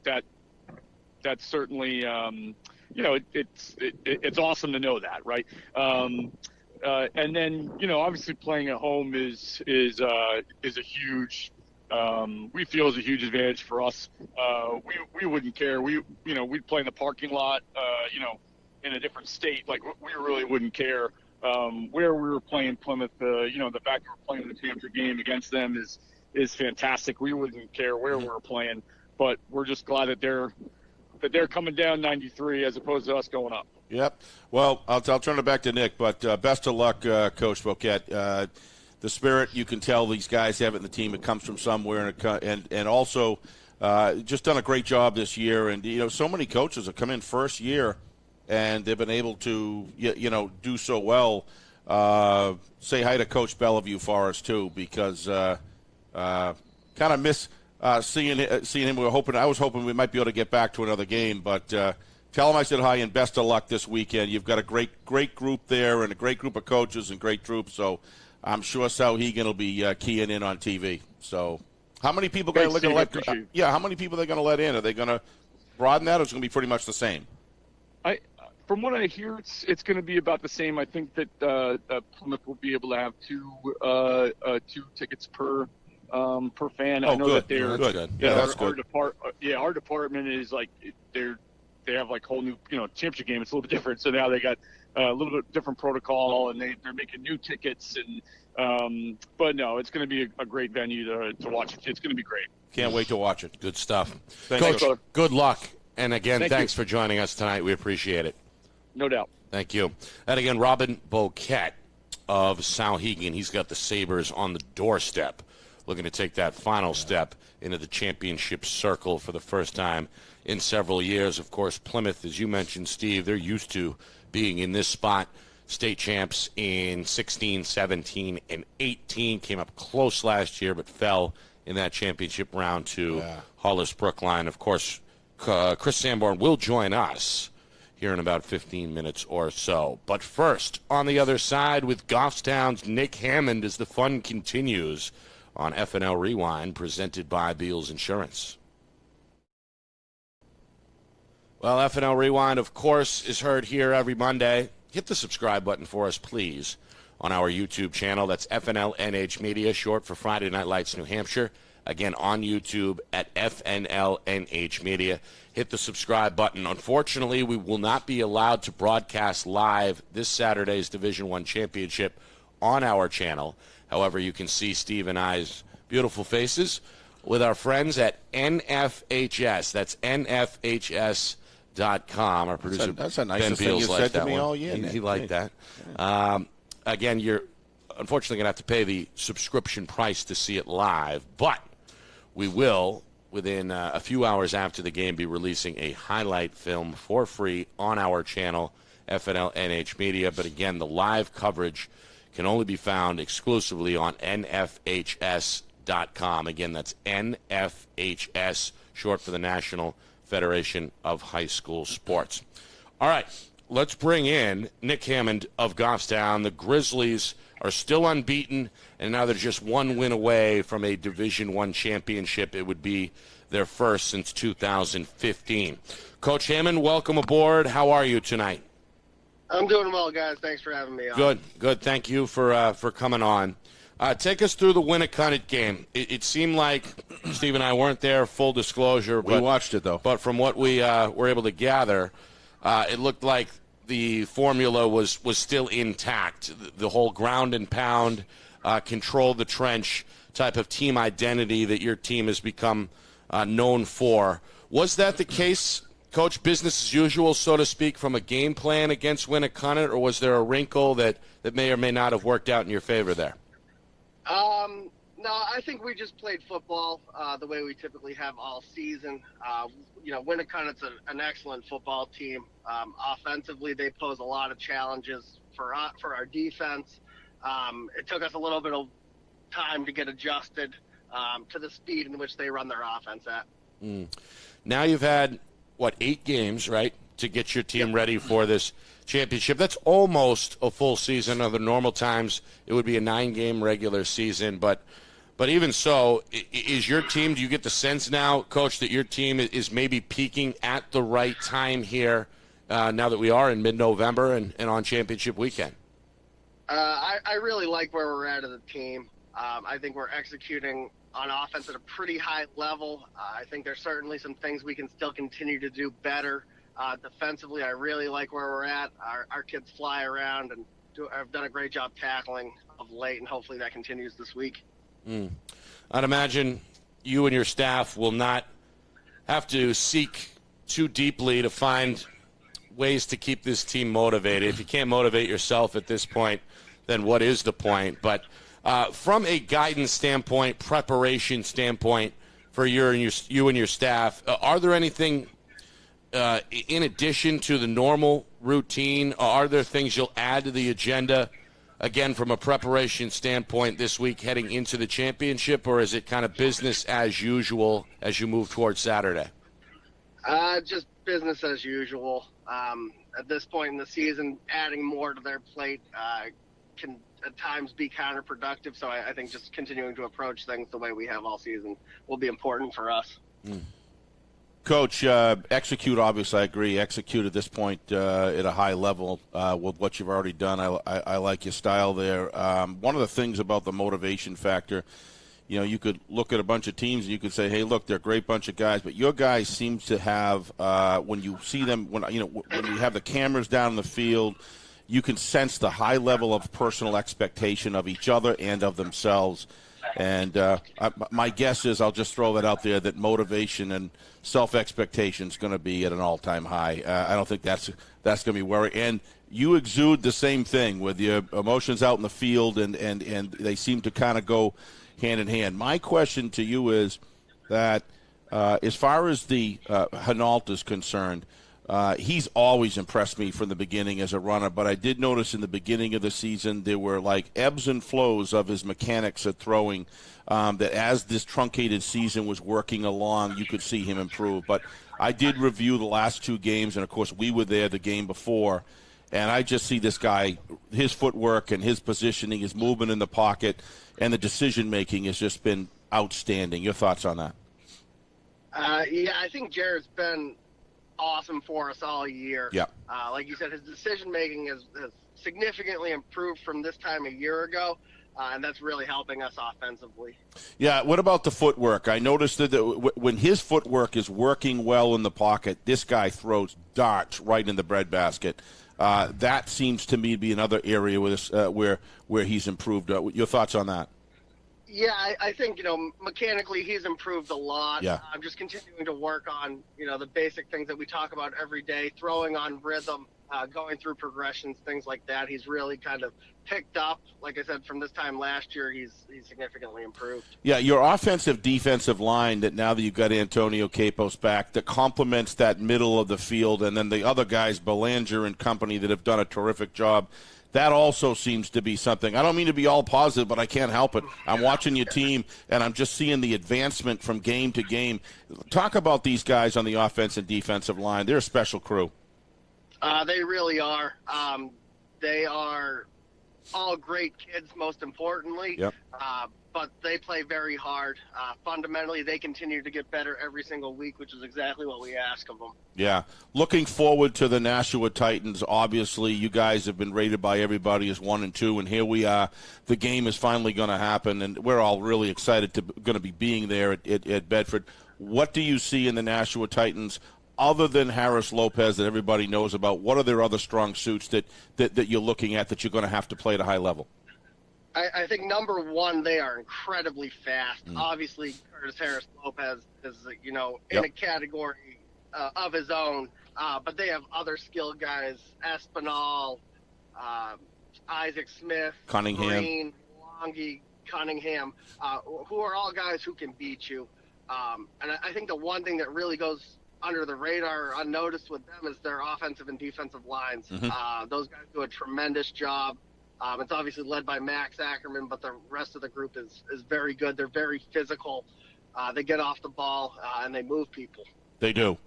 that's certainly. It's awesome to know that, right? And then, obviously playing at home is a huge, we feel is a huge advantage for us. We wouldn't care. We'd play in the parking lot, in a different state. We really wouldn't care, where we were playing Plymouth. The fact that we're playing the Hampshire game against them is fantastic. We wouldn't care where we were playing, but we're just glad that they're coming down 93 as opposed to us going up. Yep. Well, I'll turn it back to Nick, but best of luck, Coach Boquette. The spirit, you can tell these guys have it in the team. It comes from somewhere, and also just done a great job this year. And, so many coaches have come in first year, and they've been able to, do so well. Say hi to Coach Bellevue for us, too, because kind of miss – seeing him. I was hoping we might be able to get back to another game, but tell him I said hi and best of luck this weekend. You've got a great group there and a great group of coaches and great troops, so I'm sure Sauhegan will be keying in on TV. So how many people are going to let? How many people are they going to let in? Are they going to broaden that, or is it going to be pretty much the same? From what I hear, it's going to be about the same. I think that Plymouth will be able to have two tickets per fan. I know good. that they're good. Yeah, that's good. Our department is they have whole new championship game. It's a little bit different. So now they got a little bit different protocol, and they're making new tickets. And but no, it's going to be a great venue to watch. It's going to be great. Can't wait to watch it. Good stuff. Thanks, Coach, good luck. And again, thanks you for joining us tonight. We appreciate it. No doubt. Thank you. And again, Robin Boquette of Sauhegan. He's got the Sabres on the doorstep, looking to take that final step into the championship circle for the first time in several years. Of course, Plymouth, as you mentioned, Steve, they're used to being in this spot. State champs in 16, 17, and 18. Came up close last year, but fell in that championship round to Hollis Brookline. Of course, Chris Sanborn will join us here in about 15 minutes or so. But first, on the other side with Goffstown's Nick Hammond as the fun continues on FNL Rewind, presented by Beals Insurance. Well, FNL Rewind, of course, is heard here every Monday. Hit the subscribe button for us, please, on our YouTube channel. That's FNLNH Media, short for Friday Night Lights New Hampshire. Again, on YouTube at FNLNH Media. Hit the subscribe button. Unfortunately, we will not be allowed to broadcast live this Saturday's Division I Championship on our channel. However, you can see Steve and I's beautiful faces with our friends at NFHS. That's NFHS.com. Our producer, that's a nice Ben thing Beals, you liked said to that me one. all year. He liked that. Again, you're unfortunately going to have to pay the subscription price to see it live, but we will, within a few hours after the game, be releasing a highlight film for free on our channel, FNLNH Media. But again, the live coverage can only be found exclusively on NFHS.com. Again, that's NFHS, short for the National Federation of High School Sports. All right, let's bring in Nick Hammond of Goffstown. The Grizzlies are still unbeaten, and now they're just one win away from a Division I championship. It would be their first since 2015. Coach Hammond, welcome aboard. How are you tonight? I'm doing well, guys. Thanks for having me on. Good. Thank you for coming on. Take us through the Winnicott game. It seemed like Steve and I weren't there, full disclosure. We watched it, though. But from what we were able to gather, it looked like the formula was still intact. The whole ground and pound, control the trench type of team identity that your team has become known for. Was that the case, Coach, business as usual, so to speak, from a game plan against Winnicott, or was there a wrinkle that may or may not have worked out in your favor there? No, I think we just played football the way we typically have all season. Winnicott's an excellent football team. Offensively, they pose a lot of challenges for our defense. It took us a little bit of time to get adjusted to the speed in which they run their offense at. Now you've had, 8 games, right, to get your team ready for this championship. That's almost a full season. Under normal times, it would be a 9-game regular season. But even so, is your team, do you get the sense now, Coach, that your team is maybe peaking at the right time here now that we are in mid-November and on championship weekend? I really like where we're at as a team. I think we're executing on offense at a pretty high level. I think there's certainly some things we can still continue to do better. Defensively, I really like where we're at. Our kids fly around and have done a great job tackling of late, and hopefully that continues this week. I'd imagine you and your staff will not have to seek too deeply to find ways to keep this team motivated. If you can't motivate yourself at this point, then what is the point? But from a guidance standpoint, preparation standpoint for you and your staff, are there anything in addition to the normal routine? Are there things you'll add to the agenda, again, from a preparation standpoint this week heading into the championship, or is it kind of business as usual as you move towards Saturday? Just business as usual. At this point in the season, adding more to their plate can at times be counterproductive, so I think just continuing to approach things the way we have all season will be important for us. Coach, execute, obviously, I agree. Execute at this point at a high level with what you've already done. I like your style there. One of the things about the motivation factor, you could look at a bunch of teams and you could say, hey, look, they're a great bunch of guys, but your guys seem to have, when you see them, when you have the cameras down in the field, you can sense the high level of personal expectation of each other and of themselves. And my guess is, I'll just throw that out there, that motivation and self-expectation is going to be at an all-time high. I don't think that's going to be worried. And you exude the same thing with your emotions out in the field, and they seem to kind of go hand in hand. My question to you is that as far as the Hinault is concerned, he's always impressed me from the beginning as a runner, but I did notice in the beginning of the season there were like ebbs and flows of his mechanics at throwing, that as this truncated season was working along, you could see him improve. But I did review the last 2 games, and, of course, we were there the game before, and I just see this guy, his footwork and his positioning, his movement in the pocket, and the decision-making has just been outstanding. Your thoughts on that? Yeah, I think Jared's been awesome for us all year. Yeah. Like you said, his decision making has significantly improved from this time a year ago, and that's really helping us offensively. Yeah. What about the footwork? I noticed that when his footwork is working well in the pocket, this guy throws darts right in the breadbasket. That seems to me to be another area where he's improved. Your thoughts on that? Yeah, I think, mechanically he's improved a lot. Yeah. I'm just continuing to work on, the basic things that we talk about every day, throwing on rhythm, going through progressions, things like that. He's really kind of picked up. Like I said, from this time last year, he's significantly improved. Yeah, your offensive defensive line, that now that you've got Antonio Capos back, that complements that middle of the field, and then the other guys, Belanger and company, that have done a terrific job. That also seems to be something. I don't mean to be all positive, but I can't help it. I'm watching your team, and I'm just seeing the advancement from game to game. Talk about these guys on the offense and defensive line. They're a special crew. They really are. They are all great kids, most importantly. Yep. But they play very hard. Fundamentally, they continue to get better every single week, which is exactly what we ask of them. Yeah. Looking forward to the Nashua Titans. Obviously, you guys have been rated by everybody as 1 and 2, and here we are. The game is finally going to happen, and we're all really excited to going to be being there at Bedford. What do you see in the Nashua Titans other than Harris Lopez that everybody knows about? What are their other strong suits that you're looking at that you're going to have to play at a high level? I think number one, they are incredibly fast. Obviously, Curtis Harris Lopez is, in a category of his own. But they have other skilled guys, Espinal, Isaac Smith, Cunningham, Green, Longy, Cunningham, who are all guys who can beat you. And I think the one thing that really goes under the radar or unnoticed with them is their offensive and defensive lines. Those guys do a tremendous job. It's obviously led by Max Ackerman, but the rest of the group is very good. They're very physical. They get off the ball, and they move people. They do.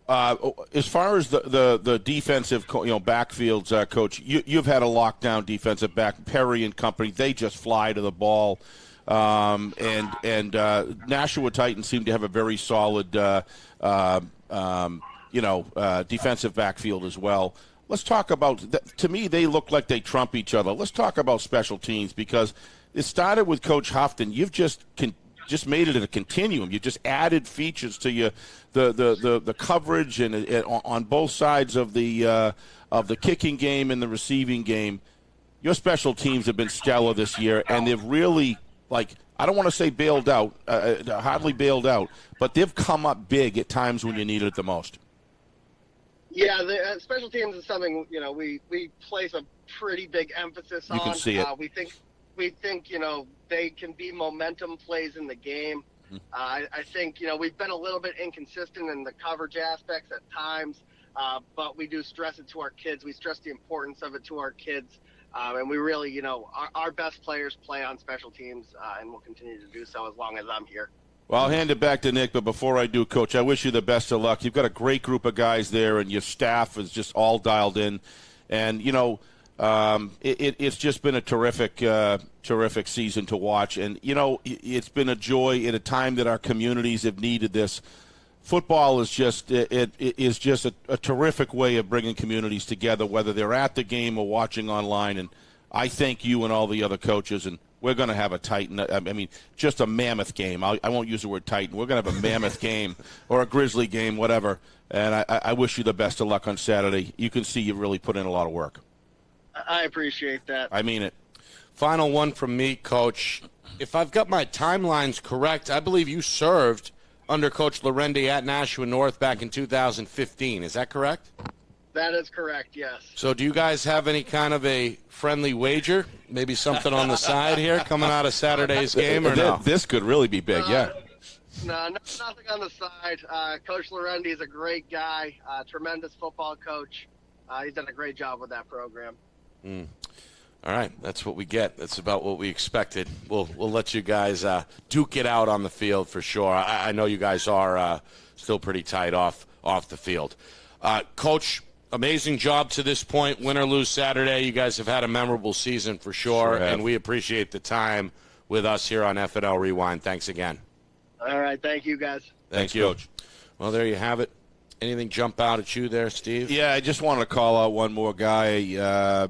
As far as the defensive, backfields, Coach, you've had a lockdown defensive back, Perry and company. They just fly to the ball, and Nashua Titans seem to have a very solid, defensive backfield as well. Let's talk about. To me, they look like they trump each other. Let's talk about special teams because it started with Coach Houghton. You've just made it a continuum. You just added features to the coverage and on both sides of the kicking game and the receiving game. Your special teams have been stellar this year, and they've really, I don't want to say bailed out, hardly bailed out, but they've come up big at times when you need it the most. Yeah, the special teams is something we place a pretty big emphasis on. You can see it. We think they can be momentum plays in the game. I think we've been a little bit inconsistent in the coverage aspects at times, but we do stress it to our kids. We stress the importance of it to our kids, and we really our best players play on special teams, and we'll continue to do so as long as I'm here. Well, I'll hand it back to Nick, but before I do, Coach, I wish you the best of luck. You've got a great group of guys there, and your staff is just all dialed in. And, it's just been a terrific season to watch. And, it's been a joy at a time that our communities have needed this. Football is just a terrific way of bringing communities together, whether they're at the game or watching online. And I thank you and all the other coaches, and we're going to have a Titan. Just a mammoth game. I won't use the word Titan. We're going to have a mammoth game or a Grizzly game, whatever. And I wish you the best of luck on Saturday. You can see you've really put in a lot of work. I appreciate that. I mean it. Final one from me, Coach. If I've got my timelines correct, I believe you served under Coach Lorendi at Nashua North back in 2015. Is that correct? That is correct, yes. So do you guys have any kind of a friendly wager? Maybe something on the side here coming out of Saturday's game or no? This could really be big, yeah. No, nothing on the side. Coach Lorendi is a great guy, tremendous football coach. He's done a great job with that program. All right, that's what we get. That's about what we expected. We'll let you guys duke it out on the field for sure. I know you guys are still pretty tight off the field. Coach, amazing job to this point. Win or lose Saturday, you guys have had a memorable season for sure, and we appreciate the time with us here on FNL Rewind. Thanks again. All right, thank you, guys. Thanks, Coach. Well, there you have it. Anything jump out at you there, Steve? Yeah, I just want to call out one more guy.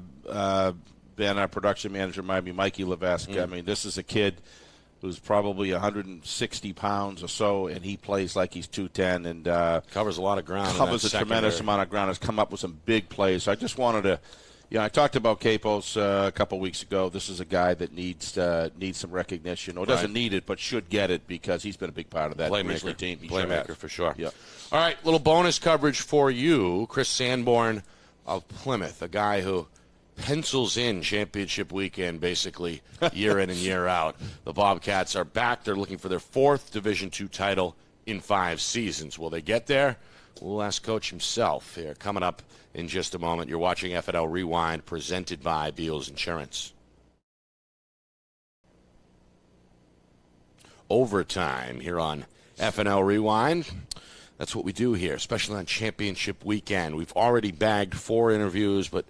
Ben, our production manager, reminded me, Mikey Levesque. I mean, this is a kid who's probably 160 pounds or so, and he plays like he's 210 and covers a lot of ground. Covers a tremendous amount of ground. Has come up with some big plays. So I just wanted to, I talked about Capos a couple weeks ago. This is a guy that needs some recognition, or doesn't need it, but should get it because he's been a big part of that Grizzly team. Playmaker for sure. Yeah. All right, little bonus coverage for you, Chris Sanborn of Plymouth, a guy who pencils in championship weekend basically year in and year out. The Bobcats are back. They're looking for their 4th Division II title in 5 seasons. Will they get there? We'll ask Coach himself here. Coming up in just a moment. You're watching FNL Rewind presented by Beals Insurance. Overtime here on FNL Rewind. That's what we do here, especially on championship weekend. We've already bagged 4 interviews, but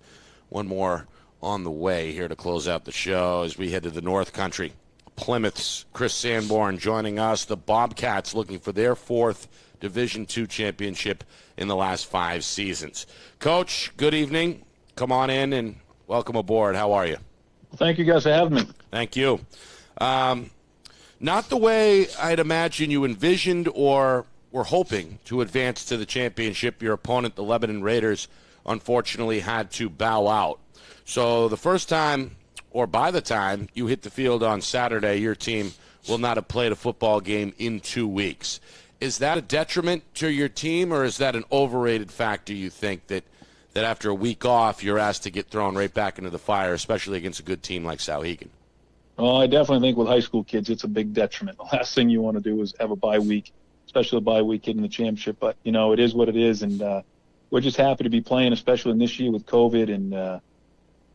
one more on the way here to close out the show as we head to the North Country. Plymouth's Chris Sanborn joining us. The Bobcats looking for their 4th Division II championship in the last 5 seasons. Coach, good evening. Come on in and welcome aboard. How are you? Thank you guys for having me. Thank you. Not the way I'd imagine you envisioned or were hoping to advance to the championship. Your opponent, the Lebanon Raiders, unfortunately had to bow out. So the first time, or by the time you hit the field on Saturday, your team will not have played a football game in 2 weeks. Is that a detriment to your team, or is that an overrated factor, you think, that after a week off you're asked to get thrown right back into the fire, especially against a good team like Souhegan? Well, I definitely think with high school kids, it's a big detriment. The last thing you want to do is have a bye week, especially a bye week getting the championship. But, it is what it is, and we're just happy to be playing, especially in this year with COVID. And, at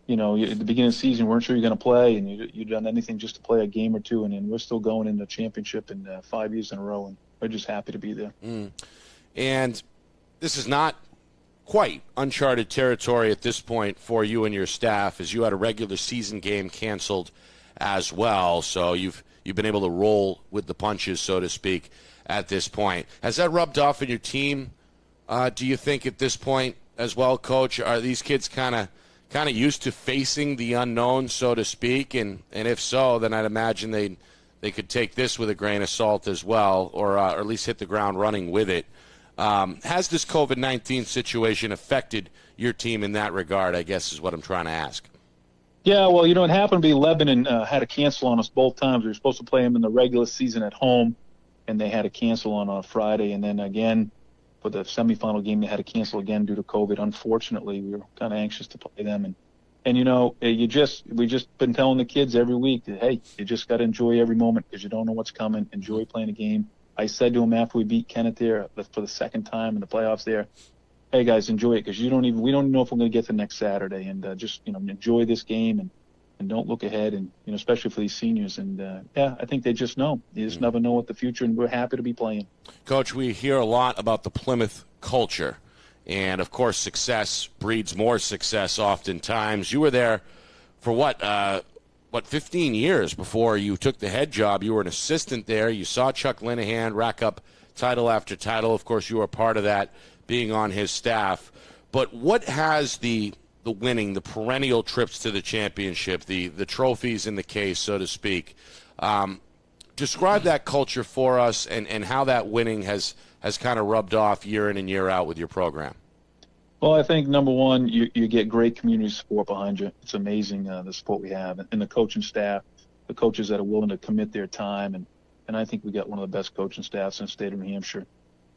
the beginning of the season, we weren't sure you're going to play, and you've done anything just to play a game or two, and then we're still going into the championship in 5 years in a row, and we're just happy to be there. And this is not quite uncharted territory at this point for you and your staff, as you had a regular season game canceled as well, so you've been able to roll with the punches, so to speak, at this point. Has that rubbed off on your team, do you think, at this point as well, Coach? Are these kids kind of used to facing the unknown, so to speak? And if so, then I'd imagine they could take this with a grain of salt as well, or at least hit the ground running with it. Has this COVID-19 situation affected your team in that regard, I guess, is what I'm trying to ask. Yeah, well, it happened to be Lebanon had to cancel on us both times. We were supposed to play them in the regular season at home, and they had to cancel on a Friday. And then again, for the semifinal game, they had to cancel again due to COVID. Unfortunately, we were kind of anxious to play them. And we just been telling the kids every week that, hey, you just got to enjoy every moment because you don't know what's coming. Enjoy playing a game. I said to them after we beat Kennett there for the second time in the playoffs there, hey guys, enjoy it because we don't even know if we're going to get to next Saturday, and just enjoy this game and don't look ahead, and especially for these seniors. And I think they just know. You just never know what the future, and we're happy to be playing. Coach, we hear a lot about the Plymouth culture, and of course success breeds more success oftentimes. You were there for what 15 years before you took the head job. You were an assistant there. You saw Chuck Linehan rack up title after title. Of course, you were a part of that, being on his staff. But what has the winning, the perennial trips to the championship, the trophies in the case, so to speak, describe that culture for us, and how that winning has kind of rubbed off year in and year out with your program? Well, I think, number one, you get great community support behind you. It's amazing, the support we have. And the coaching staff, the coaches that are willing to commit their time. And I think we got one of the best coaching staffs in the state of New Hampshire.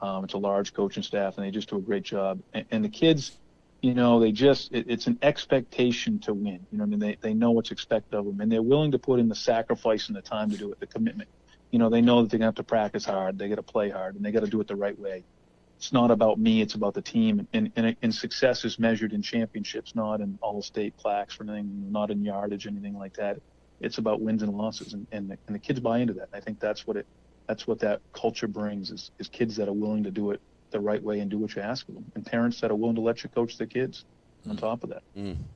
It's a large coaching staff, and they just do a great job. And the kids, it's an expectation to win. They know what's expected of them, and they're willing to put in the sacrifice and the time to do it, the commitment. They know that they're going to have to practice hard, they got to play hard, and they got to do it the right way. It's not about me, it's about the team. And success is measured in championships, not in all-state plaques or anything, not in yardage, anything like that. It's about wins and losses, and the kids buy into that. I think that's what that culture brings, is kids that are willing to do it the right way and do what you ask of them, and parents that are willing to let you coach their kids on top of that.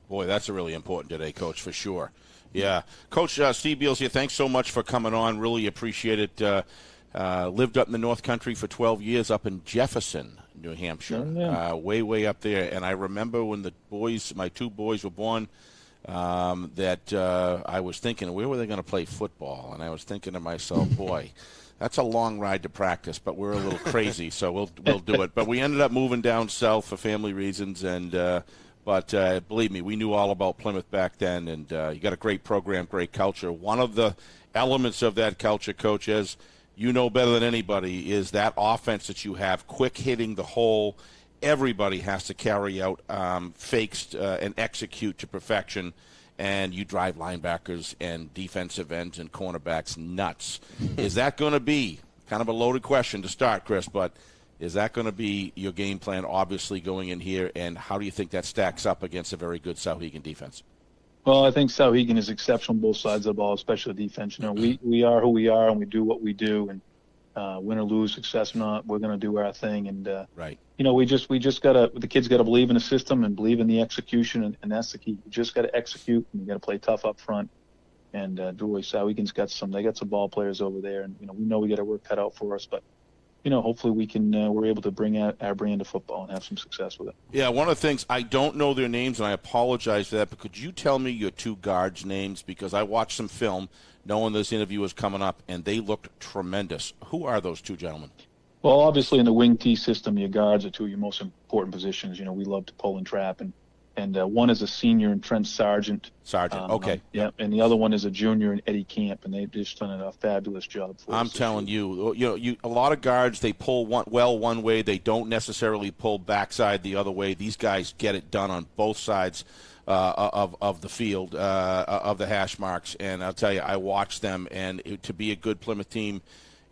Boy, that's really important today, Coach, for sure. Yeah. Coach, Steve Beals here. Thanks so much for coming on. Really appreciate it. Lived up in the North Country for 12 years up in Jefferson, New Hampshire, way up there. And I remember when my two boys were born, that I was thinking, where were they going to play football? And I was thinking to myself, boy, that's a long ride to practice, but we're a little crazy, so we'll do it. But we ended up moving down south for family reasons, but believe me, we knew all about Plymouth back then, and you got a great program, great culture. One of the elements of that culture, Coach, as you know better than anybody, is that offense that you have, quick hitting the hole. Everybody has to carry out fakes and execute to perfection, and you drive linebackers and defensive ends and cornerbacks nuts. Is that going to be kind of a loaded question to start, Chris, but is that going to be your game plan, obviously, going in here, and how do you think that stacks up against a very good Souhegan defense? Well, I think Souhegan is exceptional on both sides of the ball, especially defense. We are who we are, and we do what we do, and win or lose, success or not, we're going to do our thing. And right. We just gotta, the kids got to believe in the system and believe in the execution, and that's the key. You just got to execute, and you got to play tough up front. And Souhegan's got some ball players over there, and we know we got our work cut out for us, but hopefully we're able to bring out our brand of football and have some success with it. Yeah, one of the things, I don't know their names, and I apologize for that, but could you tell me your two guards' names? Because I watched some film knowing this interview was coming up, and they looked tremendous. Who are those two gentlemen? Well, obviously in the wing T system, your guards are two of your most important positions. We love to pull and trap, and one is a senior in Trent Sargent. Okay. Yeah, and the other one is a junior in Eddie Camp, and they've just done a fabulous job for us. I'm telling you, a lot of guards, they pull one way. They don't necessarily pull backside the other way. These guys get it done on both sides of the field, of the hash marks. And I'll tell you, I watched them, and to be a good Plymouth team,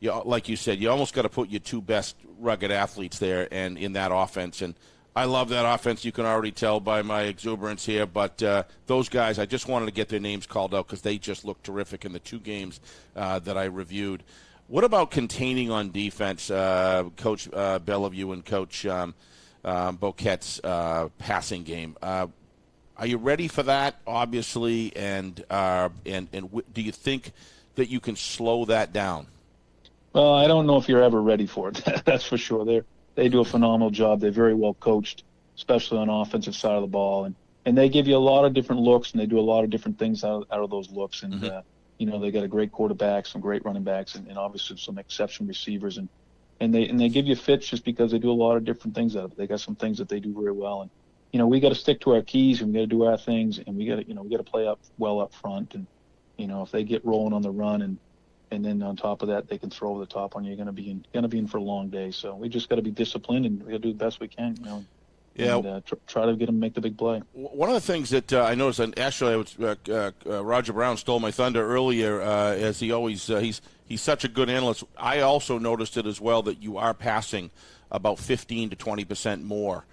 like you said, you almost got to put your two best rugged athletes there and in that offense. And I love that offense. You can already tell by my exuberance here. But those guys, I just wanted to get their names called out because they just looked terrific in the two games that I reviewed. What about containing on defense, Coach Bellevue and Coach Boquette's passing game? Are you ready for that, obviously? And do you think that you can slow that down? Well, I don't know if you're ever ready for it. That's for sure. They do a phenomenal job. They're very well coached, especially on the offensive side of the ball. And they give you a lot of different looks, and they do a lot of different things out of those looks. And, they got a great quarterback, some great running backs, and obviously some exceptional receivers. And they give you fits just because they do a lot of different things out of it. They got some things that they do very well. And, we got to stick to our keys, and we got to do our things, and we got to play up front. And, if they get rolling on the run and then on top of that, they can throw over the top on you. You're going to be in for a long day. So we just got to be disciplined, and we got to do the best we can. Yeah. And try to get them to make the big play. One of the things that I noticed, and actually, Roger Brown stole my thunder earlier, as he always he's such a good analyst. I also noticed it as well that you are passing about 15 to 20% more.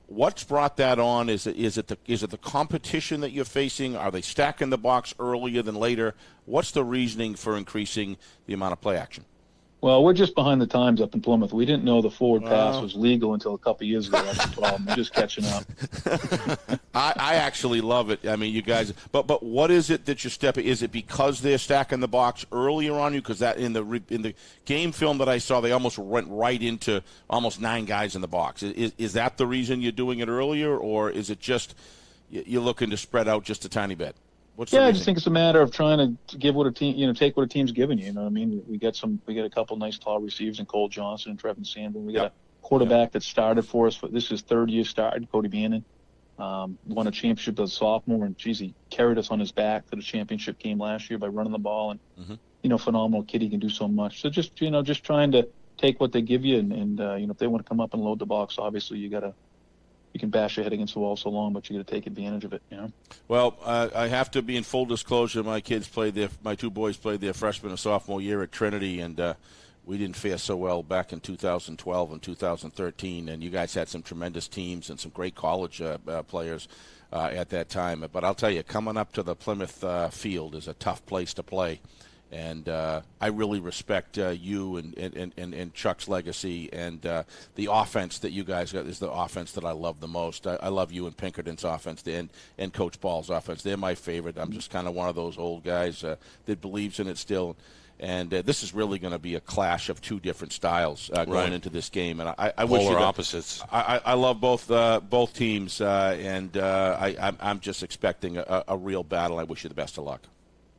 What's brought that on? Is it the competition that you're facing? Are they stacking the box earlier than later? What's the reasoning for increasing the amount of play action? Well, we're just behind the times up in Plymouth. We didn't know the forward pass was legal until a couple of years ago. That's the problem. We're just catching up. I actually love it. I mean, you guys. But what is it that you're stepping? Is it because they're stacking the box earlier on you? Because that in the game film that I saw, they almost went right into almost 9 guys in the box. Is that the reason you're doing it earlier, or is it just you're looking to spread out just a tiny bit? I just think it's a matter of trying to give what a team, take what a team's giving you. You know what I mean? We got a couple nice tall receivers in Cole Johnson and Trevin Sandlin. We got a quarterback that started for us. This is his 3rd year started, Cody Bannon. Won a championship as a sophomore, and he carried us on his back to the championship game last year by running the ball. And phenomenal kid. He can do so much. So just trying to take what they give you, and if they want to come up and load the box, obviously you can bash your head against the wall so long, but you got to take advantage of it. Well, I have to be in full disclosure. My two boys played their freshman and sophomore year at Trinity, and we didn't fare so well back in 2012 and 2013. And you guys had some tremendous teams and some great college players at that time. But I'll tell you, coming up to the Plymouth field is a tough place to play. And I really respect you and Chuck's legacy, and the offense that you guys got is the offense that I love the most. I love you and Pinkerton's offense and Coach Ball's offense. They're my favorite. I'm just kind of one of those old guys that believes in it still. And this is really going to be a clash of two different styles going into this game. And I wish polar opposites. I love both teams, and I'm just expecting a real battle. I wish you the best of luck.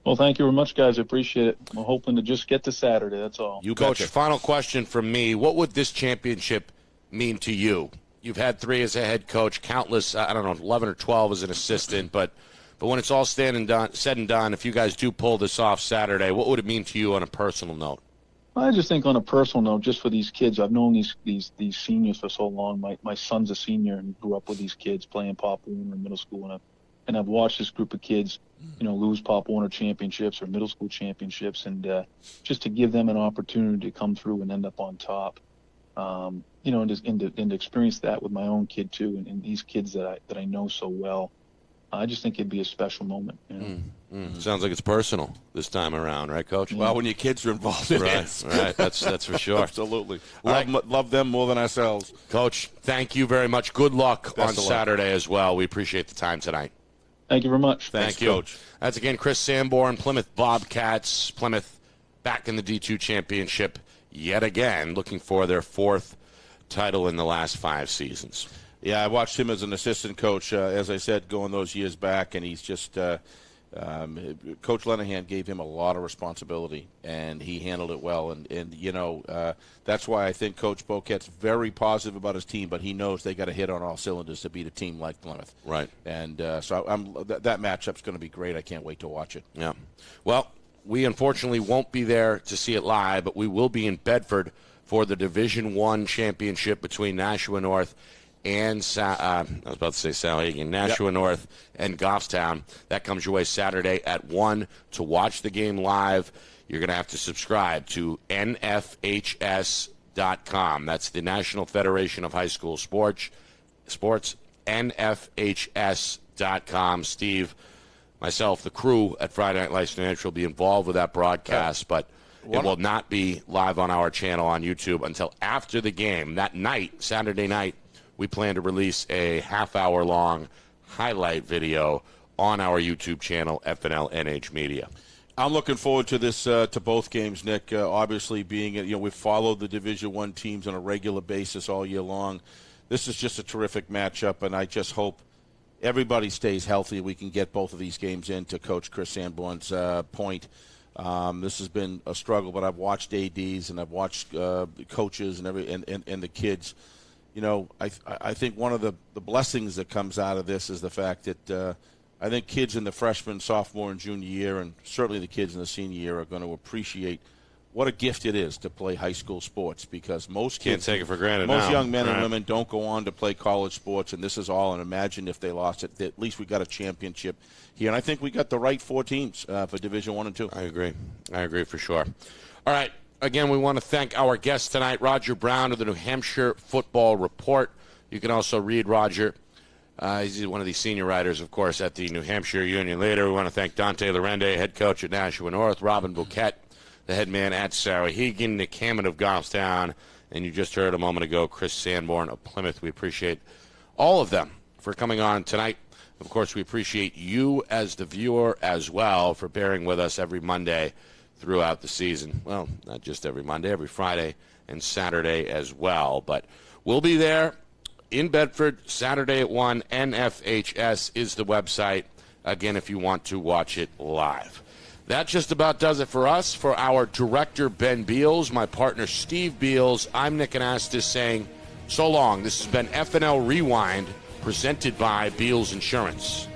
Well, thank you very much, guys. I appreciate it. I'm hoping to just get to Saturday. That's all. You Coach, final question from me. What would this championship mean to you? You've had 3 as a head coach, countless, 11 or 12 as an assistant, but when it's all said and done, if you guys do pull this off Saturday, what would it mean to you on a personal note? I just think on a personal note, just for these kids, I've known these seniors for so long. My son's a senior and grew up with these kids playing Pop Warner in middle school, and I've watched this group of kids, lose Pop Warner championships or middle school championships, and just to give them an opportunity to come through and end up on top, and to experience that with my own kid too, and these kids that I know so well. I just think it'd be a special moment. Sounds like it's personal this time around, right, Coach? Well, when your kids are involved, it is. Right. That's for sure. Absolutely. Love them more than ourselves. Coach, thank you very much. Good luck Best on of luck. Saturday as well. We appreciate the time tonight. Thank you very much. Thank you, Coach. That's again Chris Sanborn, Plymouth Bobcats. Plymouth back in the D2 championship yet again, looking for their 4th title in the last 5 seasons. Yeah, I watched him as an assistant coach, as I said, going those years back, and he's just Coach Lenahan gave him a lot of responsibility, and he handled it well. And that's why I think Coach Boquette's very positive about his team, but he knows they got to hit on all cylinders to beat a team like Plymouth. Right. And so that matchup's going to be great. I can't wait to watch it. Yeah. Well, we unfortunately won't be there to see it live, but we will be in Bedford for the Division I championship between Nashua North and Nashua North and Goffstown. That comes your way Saturday at 1. To watch the game live, you're going to have to subscribe to NFHS.com. That's the National Federation of High School Sports, NFHS.com. Steve, myself, the crew at Friday Night Lights New Hampshire will be involved with that broadcast, but it will not be live on our channel on YouTube until after the game. That night, Saturday night, we plan to release a half-hour-long highlight video on our YouTube channel, FNLNH Media. I'm looking forward to this, to both games, Nick. Obviously, being we've followed the Division I teams on a regular basis all year long. This is just a terrific matchup, and I just hope everybody stays healthy. We can get both of these games in. To Coach Chris Sanborn's point. This has been a struggle, but I've watched ADs and I've watched coaches and the kids. I think one of the blessings that comes out of this is the fact that I think kids in the freshman, sophomore, and junior year, and certainly the kids in the senior year, are going to appreciate what a gift it is to play high school sports, because most kids can't take it for granted. Most young men and women don't go on to play college sports, and this is all. And imagine if they lost it. At least we got a championship here, and I think we got the right 4 teams for Division I and II. I agree for sure. All right. Again, we want to thank our guest tonight, Roger Brown of the New Hampshire Football Report. You can also read Roger. He's one of the senior writers, of course, at the New Hampshire Union Leader. We want to thank Dante Lorende, head coach at Nashua North, Robin Bouquet, the head man at Sarahegan, Nick Hammond of Goffstown, and you just heard a moment ago Chris Sanborn of Plymouth. We appreciate all of them for coming on tonight. Of course, we appreciate you as the viewer as well for bearing with us every Monday throughout the season. Well, not just every Monday, every Friday and Saturday as well. But we'll be there in Bedford Saturday at 1. NFHS is the website, again, if you want to watch it live. That just about does it for us. For our director, Ben Beals, my partner, Steve Beals, I'm Nick Anastas saying so long. This has been FNL Rewind, presented by Beals Insurance.